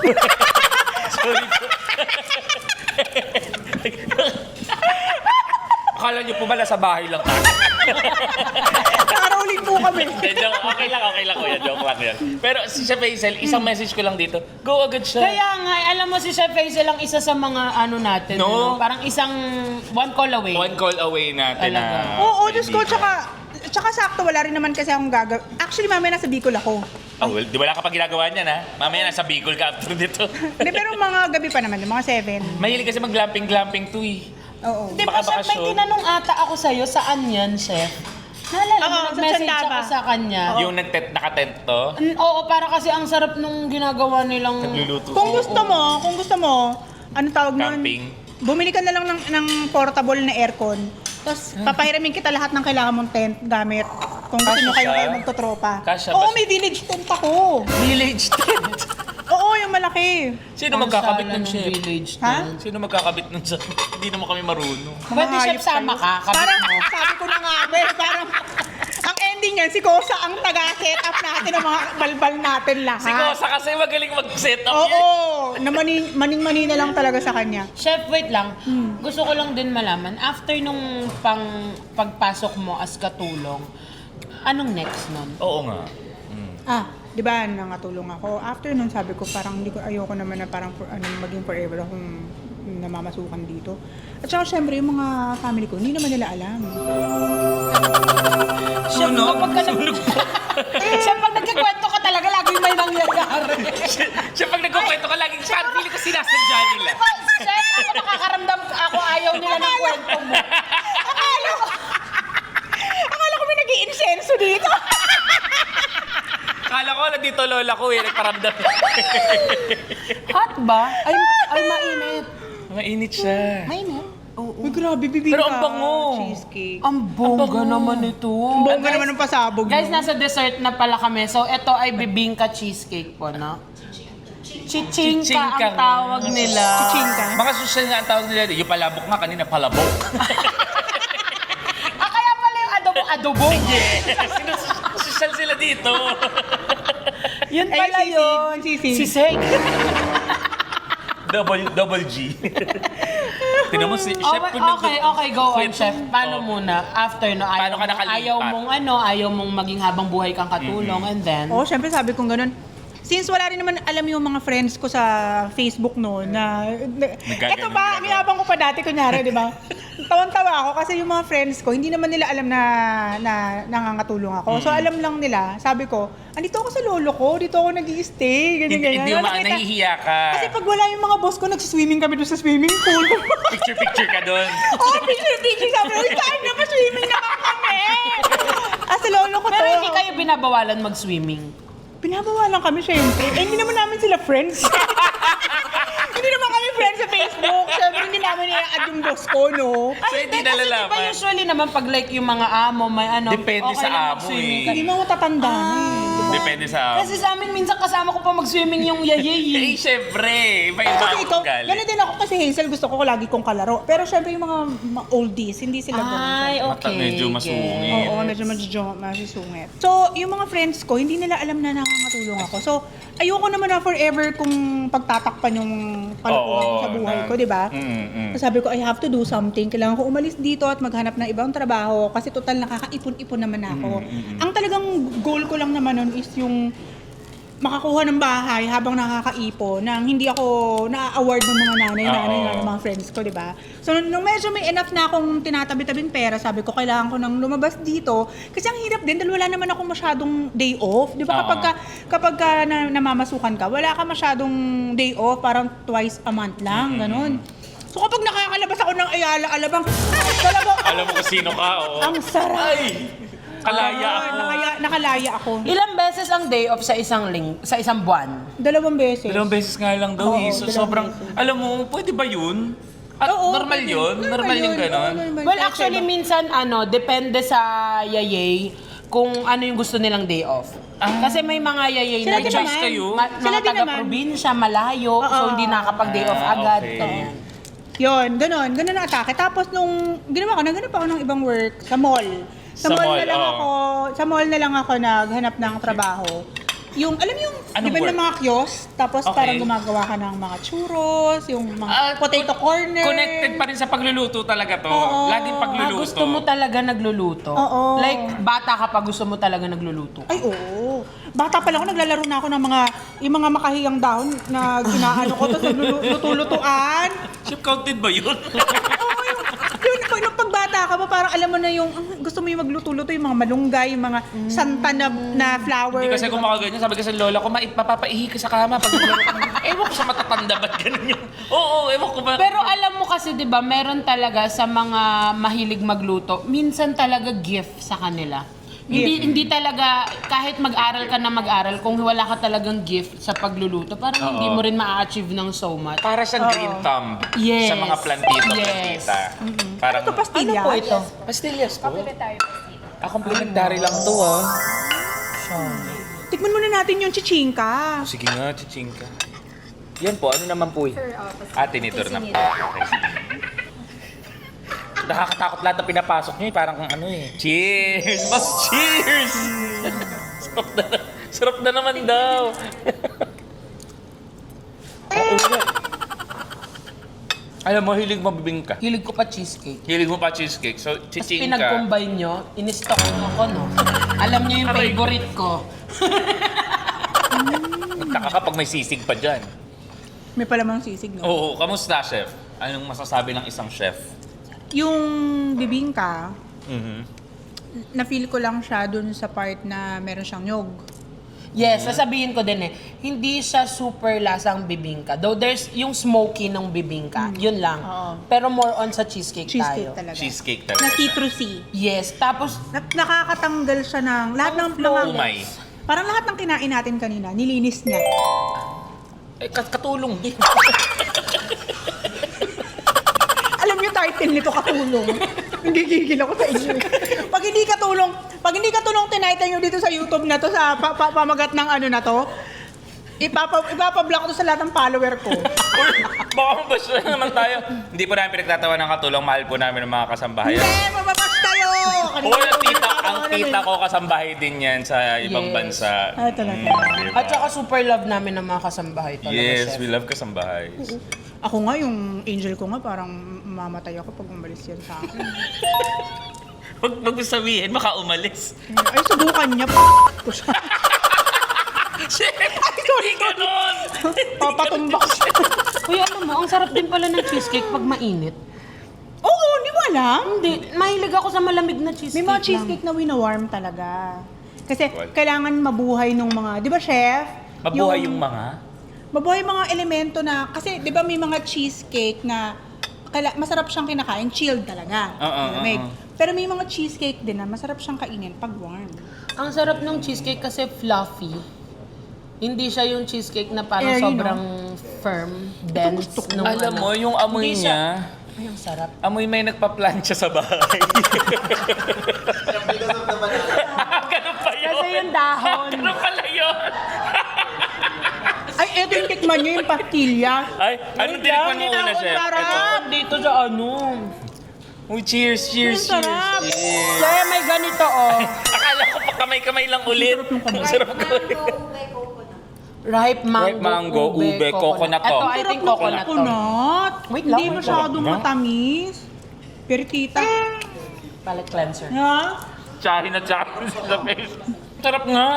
S2: Sorry po. Akala niyo po ba nasa bahay lang tayo?
S3: Nakaroling po kami.
S2: Okay lang kuya. Joke lang yan. Pero si Chef Hazel, isang message ko lang dito. Go agad siya.
S1: Kaya nga, alam mo si Chef Hazel ang isa sa mga natin.
S2: No.
S1: Parang isang one call away.
S2: One call away natin
S1: Talaga.
S2: na...
S3: Oo, Diyos ko, tsaka sakto, wala rin naman kasi akong gagawin. Actually, mamaya nasa Bicol ako.
S2: Oh, well, di wala ka pa ginagawa niyan, ha? Mamaya nasa Bicol ka after dito.
S3: Hindi, pero mga gabi pa naman, mga 7.
S2: Mahilig kasi mag-glamping to eh.
S3: Oo.
S1: Di ba,
S2: Baka
S1: Chef, may
S2: bakasyon.
S1: tinanong ata ako sa'yo, saan yan, Chef? Naalala mo,
S3: Oo, sa
S1: nag-message
S3: Sandaba.
S1: ako sa kanya.
S2: Yung nakatent to,
S1: Oo, para kasi ang sarap nung ginagawa nilang...
S2: nagluluto
S3: Kung
S2: siya.
S3: gusto mo, ano tawag nun?
S2: Camping.
S3: Bumili ka na lang ng portable na aircon. Tapos, papahiramin kita lahat ng kailangan mong tent gamit. Kung gusto
S2: Kasya
S3: nyo kayo
S2: siya?
S3: magtotropa.
S2: Kasya ba
S3: Oo,
S2: siya?
S3: may village tent ako.
S1: Village tent.
S3: Oo, yung malaki.
S2: Sino magkakabit
S1: Ang
S2: nun,
S1: sala
S2: Chef?
S1: Village
S3: Ha?
S1: tent.
S2: Sino magkakabit nun sa... Hindi naman kami marunong.
S1: Pwede,
S3: Mga
S1: Chef,
S3: hayop
S1: sama
S3: kayo.
S1: ka. Kabit
S3: Parang,
S1: mo.
S3: sabi ko na nga, parang, ang ending yan, si Kosa ang taga-set up natin ng mga balbal natin lahat.
S2: Si Kosa kasi magaling mag-set up
S3: Oo,
S2: yan.
S3: na maning-mani na lang talaga sa kanya.
S1: Chef, wait lang. Gusto ko lang din malaman, after nung pagpasok mo as katulong, anong next nun?
S2: Oo nga.
S3: Di ba, nangatulong ako. After nun, sabi ko, parang ayoko naman na parang maging forever akong namamasukan dito. At saka, syempre, yung mga family ko, hindi naman nila alam.
S1: Chef, kapag ka Chef, pag nagkikwento ka talaga, lagi may nangyayari.
S2: Siya pag nagkukwento ka laging siya, feeling ko sinasadya nila.
S1: Chef, ako nakakaramdam ako ayaw nila ng kwento mo.
S3: Akala ko may nag-i-insenso dito.
S2: Akala ko nandito lola ko nagparamdam.
S1: Hot ba? Ay mainit.
S2: Mainit siya.
S1: Mainit?
S3: Uy, grabe, bibingka.
S2: Pero ang bango.
S3: Cheesecake.
S1: Ang bongga naman ito.
S3: Ang bongga naman ng pasabog.
S1: Guys,
S3: no?
S1: nasa dessert na pala kami. So, ito ay bibingka cheesecake po, no? Chichinka ang tawag nila.
S3: Chichinka.
S2: Mga social nga ang tawag nila. Yung palabok nga kanina, palabok.
S1: Kaya pala yung adobo.
S2: Social sila dito.
S1: Yun
S3: Ay,
S1: pala yun.
S3: sisig.
S1: Sisig.
S2: Double G. Tinan mo si Chef.
S1: Okay, go on, Chef. Paano muna? After, no?
S2: Paano ka nakalipat?
S1: Ayaw mong maging habang buhay kang katulong. And then,
S3: Oo, syempre sabi kong ganun. Since wala rin naman alam yung mga friends ko sa Facebook no, na eto ba, ang yabang ko pa dati, kunyari, di ba? Tawan-tawa ako kasi yung mga friends ko, hindi naman nila alam na nangangatulong ako. So alam lang nila, sabi ko, andito ako sa lolo ko, dito ako nag-i-stay, ganyan.
S2: Hindi mo nahihiya ka.
S3: Kasi pag wala yung mga boss ko, nagsiswimming kami doon sa swimming pool.
S2: Picture ka doon.
S3: Oh, picture. Sabi ko, saan na pa-swimming na kami? Sa lolo ko to.
S1: pero hindi kayo binabawalan mag-swimming.
S3: Pinabawalan kami, syempre. Eh, hindi naman namin sila friends. Hindi naman kami friends. sa Facebook. Siyempre, hindi namin i-add yung boss ko, no?
S2: So, hindi
S1: Kasi diba
S2: nalalaman.
S1: usually naman pag like yung mga amo, may ano,
S2: Depende
S1: okay
S2: sa
S1: lang
S2: amo
S1: mag-swimming
S2: eh.
S1: ka.
S3: Hindi mo matatanda na eh.
S2: Depende sa...
S1: Kasi sa amin, minsan kasama ko pa mag-swimming yung yayay.
S2: Eh, syempre. Iba-iba
S3: Kasi
S2: ang
S3: ikaw,
S2: ugali.
S3: gano'n din ako kasi Hazel, gusto ko lagi kong kalaro. Pero syempre yung mga oldies, hindi sila ganun.
S1: Ay, okay.
S2: Medyo masungit.
S3: Oo, medyo masusungit. So, yung mga friends ko, hindi nila alam na nakakatulong ako. So, ayoko naman na forever kung pagtatakpan yung kalokohan
S2: Oo,
S3: sa buhay
S2: na-
S3: ko, di ba?
S2: Mm.
S3: So, sabi ko, I have to do something. Kailangan ko umalis dito at maghanap ng ibang trabaho kasi total nakakaipon-ipon naman ako. Ang talagang goal ko lang naman nun is yung makakuha ng bahay habang nakakaipon nang hindi ako na-award ng mga nanay ng mga friends ko, di ba? So, nung medyo may enough na akong tinatabi-tabing pera, sabi ko, kailangan ko nang lumabas dito. Kasi ang hirap din, dahil wala naman ako masyadong day off. Di ba? Kapag ka namamasukan ka, wala ka masyadong day off, parang twice a month lang, ganun. So, kapag nakakalabas ako ng Ayala, Alabang, talagang,
S2: Alam mo kung sino ka, oo.
S3: ang sarap.
S2: Kalaya ako.
S3: Nakalaya ako.
S1: Ilang beses ang day off sa sa isang buwan?
S3: 2 beses.
S2: Dalawang beses nga lang daw
S3: Oo,
S2: eh. So,
S3: dalawang
S2: sobrang,
S3: beses.
S2: alam mo, pwede ba yun? At
S3: Oo,
S2: normal
S3: pwede.
S2: yun? Normal yung ganon?
S3: Oo, normal.
S1: Well,
S3: Kasi
S1: actually,
S3: iba-
S1: minsan, depende sa yayay kung ano yung gusto nilang day off. Kasi may mga yayay
S3: Sila
S1: na
S3: din
S2: choice
S3: naman.
S2: kayo?
S1: mga
S3: Sila din naman.
S1: taga-probinsya, malayo, so
S3: Oo.
S1: hindi nakakapag-day off agad.
S2: okay.
S1: Ganyan.
S3: Yun, ganon ang atake. Tapos nung ginawa ko, naghanap ako ng ibang work sa mall.
S2: Sa mall,
S3: Sa mall na lang ako naghanap ng trabaho. Yung, alam yung,
S2: Anong
S3: di ba
S2: work?
S3: ng mga kiosk? Tapos
S2: Okay.
S3: parang gumagawa ka ng mga churros, yung mga potato corner.
S2: Connected pa rin sa pagluluto talaga to.
S3: Oo.
S2: Laging pagluluto.
S1: Gusto mo talaga nagluluto?
S3: Oo.
S1: Like, bata ka pa, gusto mo talaga nagluluto?
S3: Ay, oo. Bata pa lang ako, naglalaro na ako ng yung mga makahiyang dahon na ginaano ko, tapos luto-lutuan.
S2: Chef, counted ba yun?
S3: Yun, pagbata ka pa, parang alam mo na yung, gusto mo yung magluto-luto, yung mga malunggay, yung mga santa na flower.
S2: Hindi kasi kung makaganyan, sabi kasi lola ko, mapapaihi ka sa kama pag naglaro ka. Ewan ko sa matatanda, ba't ganun yung... Oo, ewan ko ba...
S1: Pero alam mo kasi, di ba, meron talaga sa mga mahilig magluto, minsan talaga gift sa kanila. Hindi talaga, kahit mag-aral ka na mag-aral, kung wala ka talagang gift sa pagluluto, parang hindi mo rin ma-achieve ng so much.
S2: Para siyang green thumb
S1: Yes.
S2: sa mga plantito,
S1: Yes.
S2: plantita. Parang...
S3: Ito, pastillas.
S1: Ano po ito?
S2: Pastillas po?
S4: Complimentary.
S2: Complimentary lang to, ah.
S3: Tikman muna natin yung chichingka.
S2: Sige nga, chichingka. Yan po, ano naman po eh? Tinitor na po. Okay. Nakakatakot lahat na pinapasok niyo eh. Parang ano eh. Cheers! Mas cheers! Sarap na naman daw. Alam mo, hilig mo bibingka.
S1: Hilig ko pa cheesecake.
S2: Hilig mo pa cheesecake. So,
S1: Tapos
S2: chichingka.
S1: pinag-combine nyo, in-stock nyo ako, no? Alam nyo yung
S2: Aray.
S1: favorite ko.
S2: Nagtaka ka pag may sisig pa dyan.
S3: May palamang sisig, no?
S2: Oo, kamusta, chef? Anong masasabi ng isang chef?
S3: Yung bibingka,
S2: Mhm.
S3: na-feel ko lang siya dun sa part na meron siyang nyog.
S1: Yes, sasabihin ko din eh, hindi siya super lasang bibingka. Though there's yung smoky ng bibingka, yun lang.
S3: Oo.
S1: Pero more on sa cheesecake,
S3: Cheesecake
S1: tayo.
S3: talaga.
S2: Cheesecake
S3: Na
S2: talaga.
S3: citrusy.
S1: Yes, tapos
S3: Nakakatanggal siya ng lahat ng mga...
S2: Umay.
S3: Parang lahat ng kinain natin kanina, nilinis niya.
S2: Eh, katulong din.
S3: Alam niyo title nito, katulong. Nagigigil ako sa inyo. Pag hindi katulong tinitle niyo dito sa YouTube na to, sa pamagat ng ano na to, ipapablock ko to sa lahat ng follower ko.
S2: Baka mabash na naman tayo. Hindi po namin pinagtatawa ng katulong. Mahal po namin ng mga kasambahay.
S3: Hindi, mababash tayo!
S2: Oo, ang tita ko kasambahay din yan sa ibang
S1: Yes.
S2: bansa.
S3: Ah, talaga.
S2: Diba?
S1: at saka super love namin ng mga kasambahay talaga,
S2: Yes,
S1: chef.
S2: we love kasambahay.
S3: Ako nga, yung angel ko nga, parang mamatay ako pag umalis yan sa akin.
S2: Huwag mo sabihin, baka umalis.
S3: Ay, subukan niya. Ko siya.
S2: Chef! Hindi ganun!
S3: Papatumbak siya.
S1: Uy, alam mo, ang sarap din pala ng cheesecake pag mainit.
S3: Oo, di mo alam.
S1: Hindi, mahilig ako sa malamig na cheesecake.
S3: May mga
S1: lang.
S3: cheesecake na wina-warm talaga. Kasi
S2: Well.
S3: kailangan mabuhay nung mga, di ba chef?
S2: Mabuhay yung mga...
S3: Mabuhay mga elemento na, kasi di ba may mga cheesecake na masarap siyang kinakain, chilled talaga. Malamig. Pero may mga cheesecake din na masarap siyang kainin pag warm.
S1: Ang sarap ng cheesecake kasi fluffy. Hindi siya yung cheesecake na parang
S3: Airy, no?
S1: sobrang firm, dense. Nung
S2: Alam mo, yung amoy
S1: Hindi
S2: niya,
S1: Ay, ang sarap.
S2: amoy may nagpa-plancha sa bahay. Ganun pa yun.
S1: Kasi yung dahon.
S2: Ganun pala yun.
S3: Ay, eto yung tikman nyo, yung pastilya.
S2: Ay, anong tinikman mo una, chef? Ito.
S1: Sarap dito sa ano.
S2: Uy, cheers, cheers,
S3: Ang sarap.
S2: cheers.
S1: Kaya may ganito, oh.
S2: Akala ko pa kamay-kamay lang ulit. Ang sarap ko.
S1: Ripe mango,
S2: Ripe mango, ube, coconut to.
S1: Ito, I think coconut to.
S3: Coconut.
S1: Wait lang,
S3: Hindi
S1: wait
S3: masyadong
S2: lang.
S3: matamis. Pero tita.
S1: Palate cleanser.
S3: Ha?
S2: Tsahin na tsahin sa face. Sarap nga.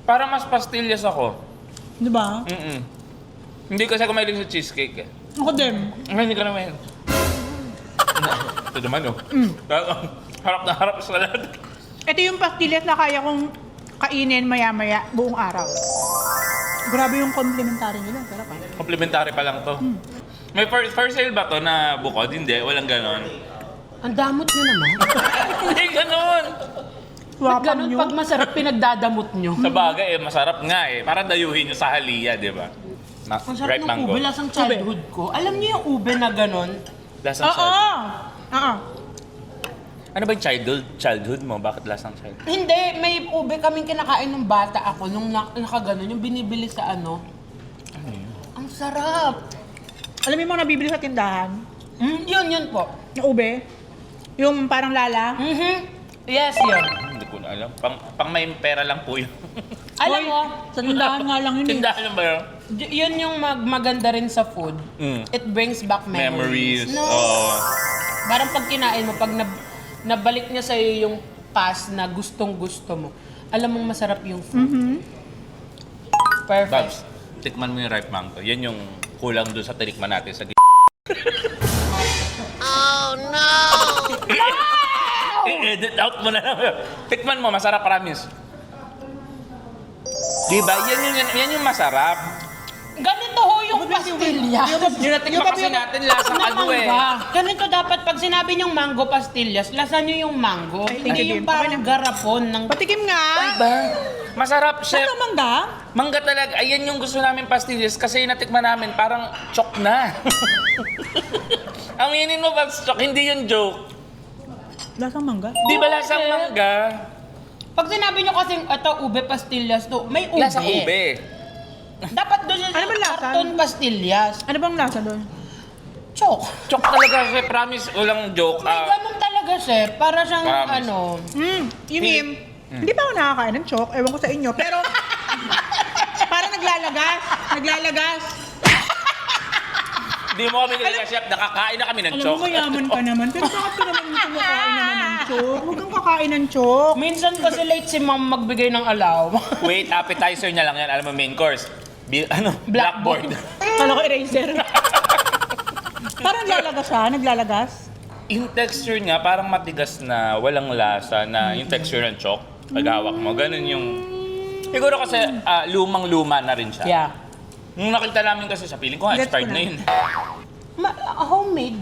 S2: Parang mas pastillas ako.
S3: Di ba?
S2: Hindi kasi ako mahilig sa cheesecake eh.
S3: Ako din.
S2: Ay, hindi ka naman. Ito naman oh. Harap na harap sa lahat.
S3: Ito yung pastillas na kaya kong kainin maya-maya buong araw. Grabe yung complimentary nila. Sarap ah.
S2: Complimentary pa lang to. May first sale ba to na bukod? Hindi, walang ganon.
S1: Ang damot nyo naman.
S2: Hindi ganon.
S3: Wapang
S1: Ganun
S3: nyo.
S1: pag masarap pinagdadamot nyo.
S2: Sa bagay eh, masarap nga eh. Para dayuhin nyo sa halaya, di ba?
S1: Ang sarap
S2: Ripe
S1: ng
S2: mango.
S1: ube, lasang childhood ko. Alam niyo yung ube na ganon?
S2: Lasang
S3: Oo.
S2: childhood.
S3: Oo.
S2: Ano ba yung childhood mo? Bakit lasang childhood?
S1: Hindi, may ube kaming kinakain nung bata ako, nung nakaganon, yung binibili sa ano. Ang sarap.
S3: Alam mo yung mga nabibili sa tindahan?
S1: Yun po.
S3: Yung ube? Yung parang lala?
S1: Yes, yun.
S2: Hindi ko na alam. Pang may pera lang po yun.
S1: Alam
S3: Hoy,
S1: mo,
S3: sa tindahan nga lang yun eh.
S2: Tindahan lang ba yun?
S1: yun yung maganda rin sa food. It brings back memories.
S2: Memories.
S1: No.
S2: Oh.
S1: Parang pag kinain mo, pag nabalik niya sa'yo yung past na gustong-gusto mo, alam mong masarap yung food. Perfect.
S2: Babs, tikman mo yung ripe mango. Yan yung kulang doon sa tinikman natin sa I-edit out mo na lang. Tikman mo, masarap, promise. Diba? Yan yung masarap.
S1: Ganito ho yung pastillas.
S2: Yung natikman kasi natin lasang
S1: Na
S2: ano eh.
S1: mangga. Ganito dapat pag sinabi niyong mango pastillas, lasa niyo yung mango.
S3: Ay, thank
S1: Hindi
S3: you,
S1: yung
S3: Jim.
S1: parang garapon ng...
S3: Patikim nga.
S2: Diba? Masarap, chef.
S3: Ano mangga?
S2: Mangga talaga. Ayan yung gusto namin pastillas kasi yung natikman namin parang chok na. Aminin mo ba, chok? Hindi yun joke.
S3: Lasang mangga?
S2: Di ba lasang
S1: chef.
S2: mangga?
S1: Pag sinabi niyo kasing ito ube pastillas to, may ube.
S2: Lasang ube.
S1: Dapat doon yung
S3: Ano ba lasa?
S1: karton pastillas.
S3: Ano bang lasa doon?
S1: Chok.
S2: Chok talaga, chef. Promise, walang joke.
S1: May ganun talaga, chef. Para siyang
S2: Promise.
S1: ano...
S3: Yung Mim, hindi pa ako nakakain ng chok. Ewan ko sa inyo. Pero, parang naglalagas. Naglalagas.
S2: Di mo kami nila, chef. Nakakain na kami ng
S3: Alam
S2: chok.
S3: mo, mayaman ka naman. Pero bakit ka naman kumakain naman ng chok? Huwag kang kakain ng chok.
S1: Minsan kasi late si ma'am magbigay ng alaw.
S2: Wait, appetizer niya lang yan. Alam mo, main course. Blackboard.
S3: Kala ko eraser. Parang lalagas siya. Naglalagas.
S2: Yung texture niya parang matigas na, walang lasa na yung texture ng chok. Pag hawak mo, ganun yung... Siguro kasi lumang-luma na rin siya.
S1: Yeah.
S2: Nung nakita namin kasi sa piling ko,
S3: Gets
S2: expired
S3: ko
S2: na
S3: na.
S2: yun.
S1: Homemade.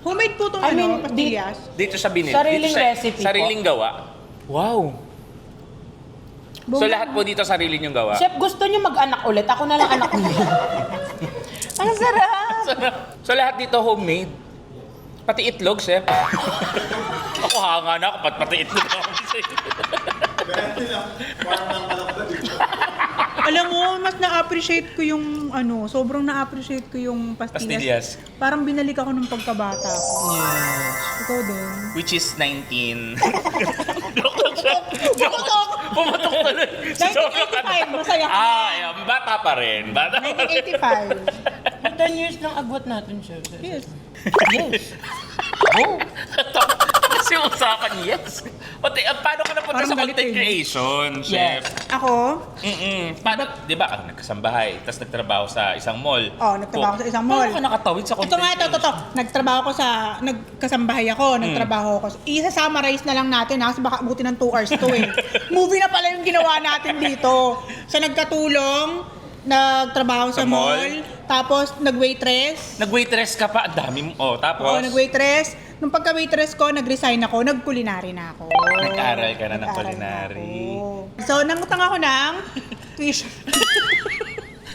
S3: Homemade po itong
S1: I mean,
S3: pastillas.
S2: Dito sa binili.
S1: Sariling
S2: dito sa,
S1: recipe po.
S2: Sariling gawa. Wow. So lahat po dito sarili niyong gawa.
S1: Chef, gusto niyo mag-anak ulit? Ako na lang anak niyo. Ang sarap!
S2: So lahat dito homemade. Pati itlog, chef. Ako hanga na ako, pati itlog ako.
S3: Alam mo, mas na-appreciate ko yung sobrang na-appreciate ko yung pastillas.
S2: Pastillas.
S3: Parang binalik ako nung pagkabata ko.
S1: Yes.
S3: Ikaw din.
S2: Which is 19. Joke lang siya. Pumatok tuloy.
S3: 1985, masaya ka na.
S2: Ayan, bata pa rin. Bata pa rin.
S3: 1985.
S1: May 10 years lang agwat natin, chef.
S3: Yes.
S1: Yes.
S2: Oh. Kasi usapan, yes. Pati, paano ka napunta
S3: Parang
S2: sa
S3: galit
S2: content
S3: eh.
S2: creation, chef?
S3: Ako,
S2: Paano, di ba, nagkasambahay, tapos nagtrabaho sa isang mall.
S3: nagtrabaho sa isang mall.
S2: Paano ka nakatawid sa
S3: ito
S2: content
S3: nga, ito. Nagtrabaho ko nagkasambahay ako, nagtrabaho ko. Isa-summarize na lang natin ha, kasi baka abutin ng 2 hours to eh. Movie na pala yung ginawa natin dito. So nagkatulong, nagtrabaho sa
S2: Sa mall.
S3: mall, tapos nag-waitress.
S2: Nag-waitress ka pa, ang dami mo. Oh, tapos,
S3: Oo, nag-waitress. Nung pagka-waitress ko, nag-resign ako, nag-culinary na ako.
S2: Nag-aral ka na ng
S3: Nag-aral
S2: culinary.
S3: na ako. So, nangutang ako ng tuition.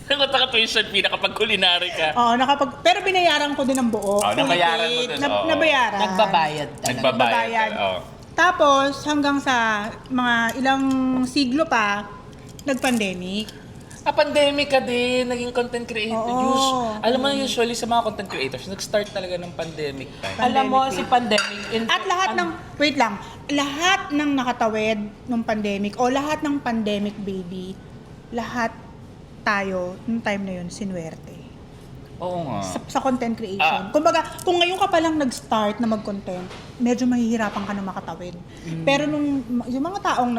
S2: Takot ka tuition fee na kapag culinary ka.
S3: Oo, pero binayaran ko din ang buo.
S2: Oo, nabayaran mo din, oo.
S3: Nabayaran.
S1: Nagbabayad talaga.
S2: Nagbabayad. Oo.
S3: Tapos, hanggang sa mga ilang siglo pa, nag-pandemic.
S2: Pandemic ka din, naging content creator.
S3: Oo.
S2: Alam mo, usually sa mga content creators, nag-start talaga ng pandemic time.
S1: Alam mo, si pandemic...
S3: At lahat lahat ng nakatawid ng pandemic o lahat ng pandemic baby, lahat tayo, nung time na yun, sinuwerte.
S2: Oo nga.
S3: Sa content creation. Kumbaga, kung ngayon ka palang nag-start na mag-content, medyo mahihirapan ka na makatawid. Pero yung mga taong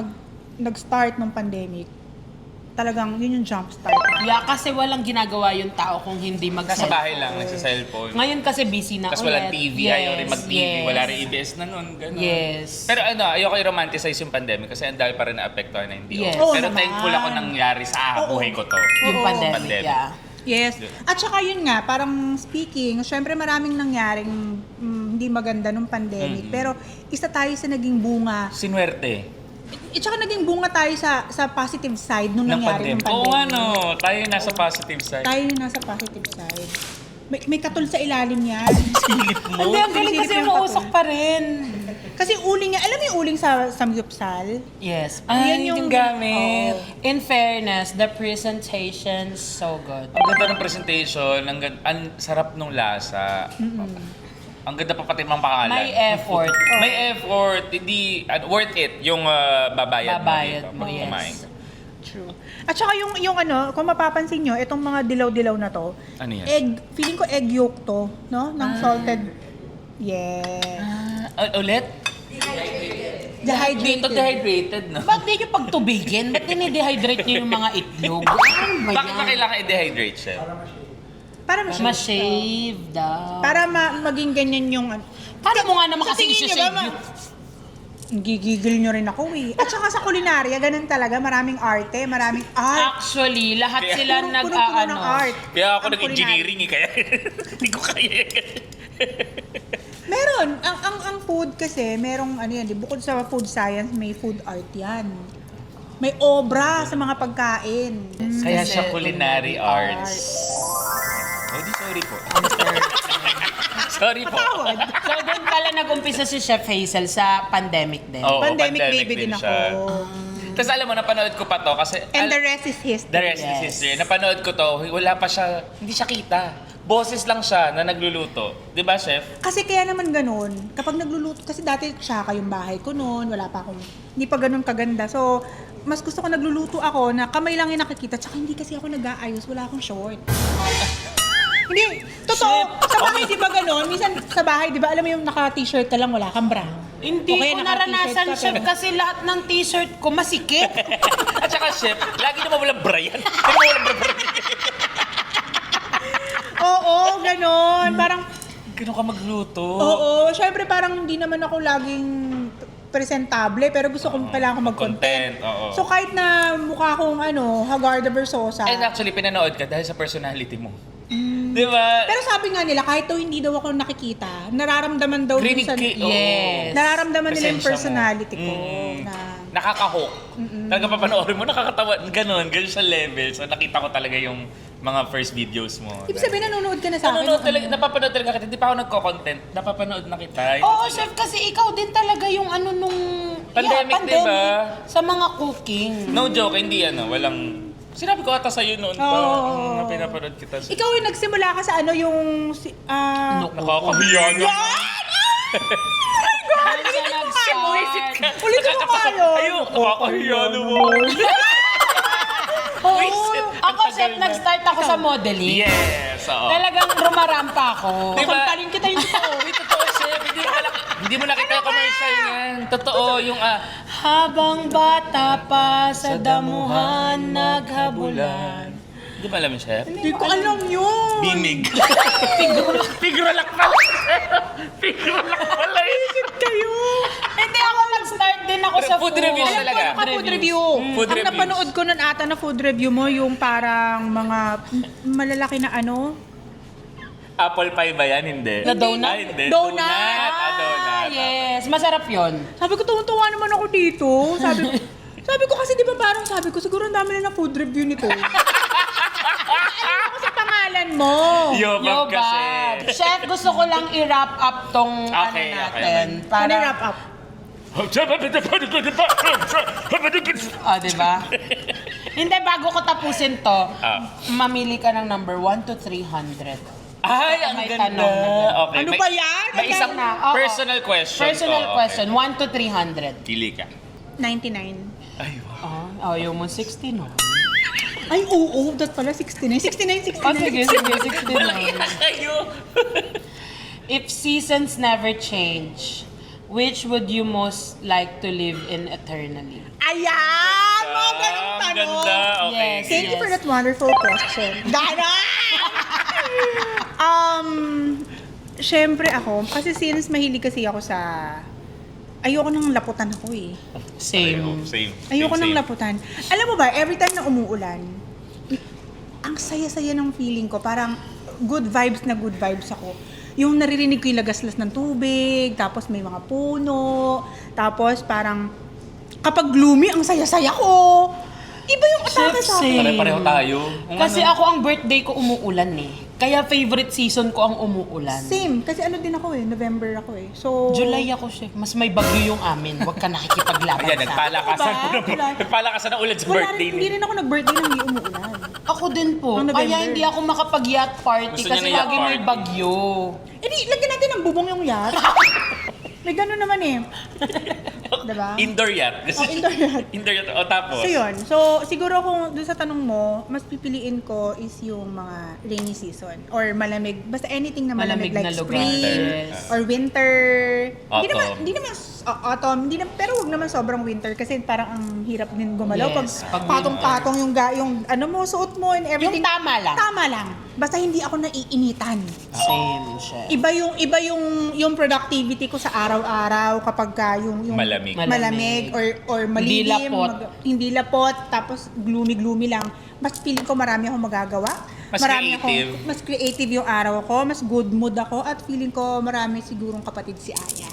S3: nag-start ng pandemic, talagang yun yung jump start.
S1: Yeah, kasi walang ginagawa yung tao kung hindi
S2: Nasa
S1: mag-cellphone.
S2: bahay lang, nagsa-cellphone.
S1: Ngayon kasi busy na
S2: Tapos
S1: ulit.
S2: walang TV, ayaw rin mag-TV,
S1: yes.
S2: wala rin EBS na nun, gano'n.
S1: Yes.
S2: Pero ayoko i-romanticize yung pandemic kasi ang dahil pa rin na-apektuhan na hindi
S1: Yes.
S2: ako.
S3: Oo
S2: Pero
S3: naman.
S2: thankful ako nangyari sa buhay ko to.
S1: Yung
S3: Oo.
S1: pandemic, yeah.
S3: Yes. At saka yun nga, parang speaking, syempre maraming nangyaring hindi maganda nung pandemic. Pero isa tayo sa naging bunga.
S2: Sinuwerte.
S3: At saka naging bunga tayo sa positive side nung
S2: Ng
S3: nangyari
S2: pandemic.
S3: ng pandemic.
S2: Oo nga no, tayo yung nasa positive side.
S3: Tayo yung nasa positive side. May katul sa ilalim yan.
S2: Silip mo.
S1: Hindi, ang galing kasi
S3: Silip yung
S1: umuusok
S3: katul.
S1: pa rin.
S3: Kasi uling nga, alam mo yung uling sa samgyupsal?
S1: Yes.
S2: Ay,
S3: Yan
S2: yung gamit.
S3: Oo.
S1: In fairness, the presentation so good.
S2: Ang ganda ng presentation, ang sarap nung lasa. Ang ganda pa pati ng pangalan.
S1: May effort.
S2: May effort, hindi worth it yung babayad
S1: Babayad mo,
S2: pag
S1: yes.
S2: kumain.
S3: True. At saka yung ano, kung mapapansin nyo, itong mga dilaw-dilaw na to,
S2: Ano yan?
S3: feeling ko egg yolk to, no? Ng salted. Yes.
S2: Ulit?
S3: Dehydrated.
S2: Dito dehydrated, no?
S1: Ba't di nyo pagtubigin? Ba't dinidehydrate nyo yung mga itlog? Ano ba
S2: Bakit na
S1: yan?
S2: kailangan i-dehydrate siya?
S3: Para
S1: Ma-shave daw.
S3: para maging ganyan yung ano.
S1: Paano mo nga naman
S3: Sa
S1: kasi
S3: tingin nyo
S1: isi-shave
S3: ba,
S1: yun?
S3: Gigigil nyo rin ako eh. At saka sa kulinarya, ganun talaga. Maraming arte, maraming art.
S1: Actually, lahat
S2: Kaya-
S1: sila
S3: Punong-puno ng art.
S2: Kaya ako
S3: Ang
S2: nag-engineering eh, kaya hindi ko kaya.
S3: Meron. Ang food kasi, merong ano yan, di, bukod sa food science, may food art yan. May obra sa mga pagkain.
S2: Kaya
S1: Kasi
S2: siya culinary arts. Oh, di sorry po. Sorry po.
S3: Tawad.
S1: So, doon pala nag-umpisa si Chef Hazel sa pandemic din.
S2: Oo,
S3: Pandemic baby din ako.
S2: siya. Tapos alam mo, napanood ko pa to kasi...
S3: And the rest is history.
S2: The rest is history. Napanood ko to, wala pa siya, hindi siya kita. Boses lang siya na nagluluto. Di ba, chef?
S3: Kasi kaya naman ganun, kapag nagluluto, kasi dati tsaka yung bahay ko noon, wala pa akong, hindi pa ganun kaganda. So, mas gusto ko nagluluto ako na kamay lang yung nakikita, tsaka hindi kasi ako nag-aayos, wala akong short. Hindi, totoo. Sa bahay, di ba ganun? Minsan sa bahay, di ba, alam mo yung naka-t-shirt ka lang, wala kang bra.
S1: Hindi
S3: O kaya
S1: ko
S3: naka-t-shirt
S1: naranasan,
S3: ka,
S1: Chef,
S3: pero-
S1: kasi lahat ng t-shirt ko masikip.
S2: At saka, chef, lagi naman walang Brian. Lagi naman walang Brian.
S3: Oo, ganun. Parang,
S2: Ganun ka magluto.
S3: oo, syempre parang hindi naman ako laging presentable, pero gusto kong kailangan ko mag-content.
S2: Oo.
S3: So kahit na mukha akong Hagarda Versosa.
S2: And actually, pinanood ka dahil sa personality mo. Di ba?
S3: Pero sabi nga nila, kahit daw hindi daw ako nakikita, nararamdaman daw dun sa...
S1: Yes.
S3: Nararamdaman nila yung
S2: Presensya mo.
S3: personality ko.
S2: Mm.
S3: Na,
S2: Nakaka-hook. Talaga papanoorin mo, nakakatawa. Ganun siya level. So nakita ko talaga yung mga first videos mo.
S3: ibig sabihin, nanonood ka na sa akin.
S2: Nanonood talaga, napapanood talaga kita. Hindi pa ako nagko-content. Napapanood na kita.
S1: Oo, Chef, kasi ikaw din talaga yung ano nung...
S2: Pandemic, di ba?
S1: Sa mga cooking.
S2: No joke, hindi walang... Sinabi ko ata sa'yo noon pa,
S3: Oo.
S2: na pinapanood kita.
S3: Ikaw yung nagsimula ka sa yung...
S2: Nakakahiya na.
S1: Doon ka nag-start.
S3: Ulitin mo nga yun.
S2: Ayun, nakakahiya naman.
S1: Oo.
S2: Wisit.
S1: Ako, Chef, nag-start ako sa modeling.
S2: Yes, oo.
S1: Talagang rumarampa ako.
S2: Di ba?
S3: Kampaling kita yung totoo.
S2: Uy, totoo, chef. Hindi mo nakita yung commercial niyan. Totoo, yung
S1: Habang bata pa sa damuhan naghabulan.
S2: Di ba alam yung chef?
S3: Hindi ko alam yun.
S2: Binig. Figuralak pala. Figuralak pala. Isip kayo.
S1: Hindi ako nag-start din ako sa
S2: Food reviews
S3: Alam
S2: talaga.
S3: ko, food review.
S2: Food
S3: Ang
S2: reviews.
S3: napanood ko nun ata na food review mo, yung parang mga malalaki na
S2: Apple pie ba yan? Hindi.
S1: Na donut?
S2: Ah, hindi.
S3: Donut.
S2: Donut.
S1: Yes, masarap yon.
S3: Sabi ko, tuwa naman ako dito. Sabi ko kasi di ba parang sabi ko, siguro ang dami na food review nito. pangalan mo?
S2: Yobab kasi.
S1: Chef, gusto ko lang i-wrap up tong
S2: Okay,
S1: ano
S2: okay.
S1: natin.
S3: Ano yung wrap up?
S1: Diba? Hindi, bago ko tapusin to,
S2: Ah.
S1: mamili ka ng number 1 to 300.
S2: Ay, ang
S1: May
S2: ganda.
S1: tanong na
S2: Okay.
S3: Ano
S2: may-
S3: ba yan?
S2: May isang
S1: na. Oo.
S2: personal question.
S1: Personal
S2: to. Okay.
S1: question, 1 to 300.
S2: Pili ka.
S3: 99.
S2: Ay, wow.
S1: Ayaw mo 60, no?
S3: Ay, oo, that pala 69. 69, 69.
S1: Oh, sige, 60
S2: Malaki
S1: na.
S2: na kayo.
S1: If seasons never change, which would you most like to live in eternally?
S3: Ayan! Mga ganong
S2: Ang
S3: tanong.
S2: ganda. Okay.
S1: Yes.
S3: Thank you for that wonderful question. Dana! Syempre ako, kasi since mahilig kasi ako sa... Ayoko nang laputan ako eh.
S1: Same.
S2: Same.
S3: Ayoko nang
S2: Same.
S3: laputan. Alam mo ba, every time na umuulan, ang saya-saya ng feeling ko. Parang good vibes na good vibes ako. Yung naririnig ko yung lagaslas ng tubig, tapos may mga puno, tapos parang kapag gloomy, ang saya-saya ko. Iba yung atake sa akin.
S1: Same.
S2: Pare-pareho tayo. Kung
S1: Kasi
S2: ano-
S1: ako ang birthday ko umuulan eh. Kaya favorite season ko ang umuulan.
S3: Same, kasi ano din ako eh, November ako eh. So,
S1: July ako, chef. Mas may bagyo yung amin. Huwag ka nakikipaglaban
S2: Ayan,
S1: sa akin.
S2: nagpalakasan
S3: Diba?
S2: ko ng
S3: Diba?
S2: nagpalakasan ng ulan sa
S3: wala
S2: birthday
S3: rin, hindi
S2: ni.
S3: rin ako nag-birthday nang hindi umuulan.
S1: Ako din po.
S3: Ang November.
S1: Kaya hindi ako makapag-yacht party
S2: Gusto niya
S1: kasi
S2: ng yacht
S1: lagi may
S2: party.
S1: bagyo.
S3: Eh di, lagyan natin ng bubong yung yacht. May gano'n naman eh. Diba?
S2: Indoor yacht.
S3: Oh, indoor yacht.
S2: Indoor yacht. O tapos?
S3: So yun. So siguro kung doon sa tanong mo, mas pipiliin ko is yung mga rainy season or malamig. Basta anything na malamig,
S1: Malamig
S3: like
S1: na lugar.
S3: spring
S1: Yes.
S3: or winter.
S2: Autumn.
S3: Hindi naman autumn, hindi naman, pero wag naman sobrang winter kasi parang ang hirap din gumalaw
S1: Yes,
S3: pag
S1: pag
S3: patong-patong yung ano mo, suot mo and everything.
S1: Yung tama lang.
S3: Tama lang. Basta hindi ako naiinitan.
S1: Same, chef.
S3: Iba yung productivity ko sa araw-araw kapag ka yung
S2: Malamig.
S3: malamig or malilim,
S1: Hindi lapot.
S3: hindi lapot, tapos gloomy lang. Mas feeling ko marami akong magagawa.
S2: Mas creative.
S3: Mas creative yung araw ko, mas good mood ako at feeling ko marami sigurong kapatid si Aya.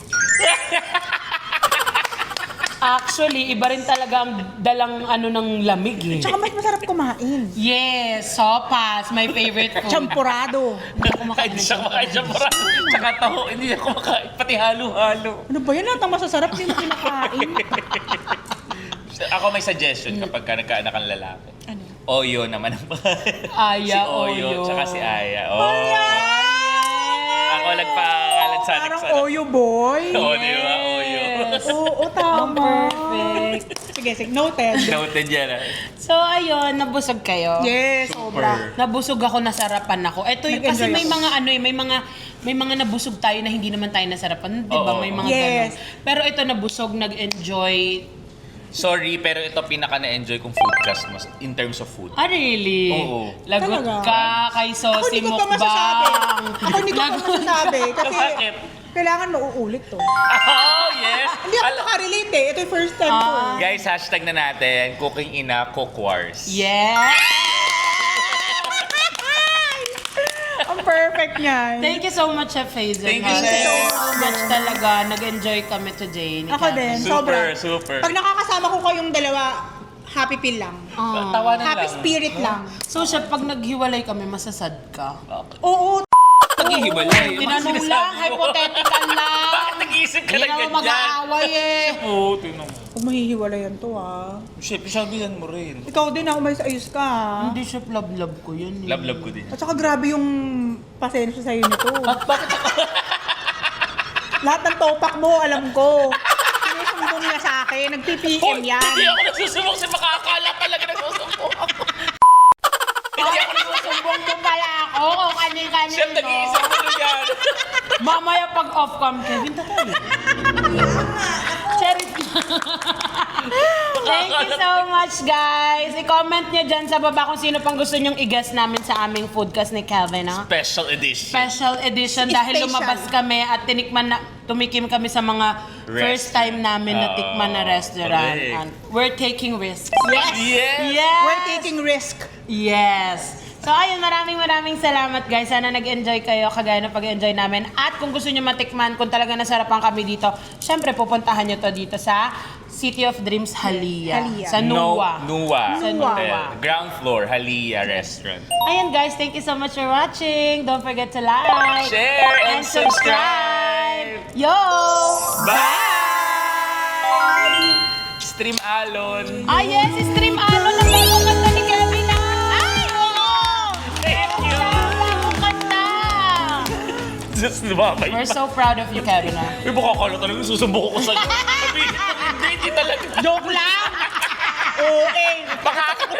S1: Actually, iba rin talaga ang dalang ano ng lamig eh.
S3: Tsaka mas masarap kumain.
S1: Yes, sopas, my favorite food.
S3: Champurado.
S1: Hindi ako makain
S2: Hindi
S1: ng
S2: siya kumakain siya para. Tsaka taho, hindi niya kumakain. Pati halo-halo.
S3: Ano ba yan? Lahat ng masasarap din na kinakain.
S2: Ako may suggestion kapag ka nagkaanak ang lalaki.
S3: Ano?
S2: Oyo naman ang
S1: Aya,
S2: si Oyo,
S1: Oyo.
S2: tsaka si Aya. Oh. Ako nagpangalan sa
S3: Parang Oyo boy.
S2: Oo, di ba? Oyo.
S3: Oo, tama.
S1: Perfect.
S3: Sige, noted.
S2: Noted yan. Ah.
S1: So, ayun, nabusog kayo.
S3: Yes, sobra.
S1: Nabusog ako, nasarapan ako. Ito yung kasi
S3: Nag-enjoy
S1: may
S3: ako.
S1: mga ano eh, may mga nabusog tayo na hindi naman tayo nasarapan, 'di ba?
S2: Oo.
S1: May mga
S3: Yes.
S1: ganun. Pero ito nabusog, nag-enjoy.
S2: Sorry, pero ito pinaka na-enjoy kong foodcast mo in terms of food.
S1: Ah, really?
S2: Oo.
S1: Lagot
S3: Talaga?
S1: ka kay
S3: Ako
S1: Sosi
S3: hindi ko to masasabi.
S1: Mukbang.
S3: Ako hindi ko to masasabi. Kasi
S2: Bakit?
S3: kailangan mauulit to.
S2: Oh, yes!
S3: Hindi ako makarelate eh. Ito yung first time ko eh.
S2: Guys, hashtag na natin, Cooking Ina Cook Wars.
S1: Yes!
S3: Ang perfect niyan.
S1: Thank you so much, Chef Hazel.
S2: Thank you,
S1: Thank
S2: Chef.
S1: you so much talaga. Nag-enjoy kami today. Ni
S3: Ako
S1: Kevin.
S3: din.
S2: Super,
S3: Sobra.
S2: super.
S3: Pag nakakasama ko kayong dalawa, happy feel lang.
S1: Ah.
S2: Tawanan
S3: Happy
S2: lang.
S3: spirit lang.
S1: So, Chef, pag naghiwalay kami, masasad ka?
S3: Oo,
S2: Naghihiwalay.
S1: Tinanong lang, hypothetical lang.
S2: Bakit nag-iisip ka
S1: Hindi
S2: lang
S1: naman
S2: ganyan?
S1: mag-aaway eh.
S2: Oo, tinanong.
S3: huwag mahihiwalayan to ah.
S2: Chef, sabihan mo rin.
S3: Ikaw din ako may ayos ka ah.
S1: Hindi, Chef, love-love ko yun eh.
S2: Love ko din.
S3: At saka grabe yung pasensya sa'yo nito.
S2: Bakit ako?
S3: Lahat ng topak mo, alam ko. Sinusumbong niya sa akin, nag-PPM yan.
S2: Hindi ako nagsusubok si makakala talaga nagsusubok ako. Hindi ako nagsusubok.
S1: Sumbong mo pala ako kung kani-kanino.
S2: Chef, nag-iisip ko rin yan.
S1: Mamaya pag off-cam, Kevin, tatay. Cherry. Thank you so much, guys. I-comment nyo dyan sa baba kung sino pang gusto nyong i-guest namin sa aming foodcast ni Kelvin, ha?
S2: Special edition.
S1: Special edition dahil
S3: Special.
S1: lumabas kami at tumikim kami sa mga first time namin na tikman na restaurant.
S2: correct.
S1: And we're taking risks.
S3: Yes!
S2: Yes!
S1: Yes!
S3: We're taking risk.
S1: Yes! So ayun, maraming salamat guys. Sana nag-enjoy kayo kagaya ng pag-enjoy namin. At kung gusto nyo matikman, kung talaga nasarapan kami dito, syempre pupuntahan nyo to dito sa City of Dreams, Halia.
S3: Halia.
S1: Sa Nuwa.
S2: Nuwa.
S1: Sa
S3: Nuwa.
S2: Hotel. Ground floor, Halia Restaurant.
S1: Ayan guys, thank you so much for watching. Don't forget to like,
S2: Share and subscribe!
S1: Yo!
S2: Bye! Stream Alon.
S1: Ah yes, Stream Alon ang bagong kanta ni Kevin na! Ay! Oo!
S2: Thank you!
S1: Ang bagong kanta!
S2: Just lumabay
S1: We're
S2: pa.
S1: so proud of you, Kevin.
S2: May bukakala talaga, susubok ko sa'yo. Sabihin ko, hindi talaga.
S1: Joke lang! Okay.
S2: Makakakuha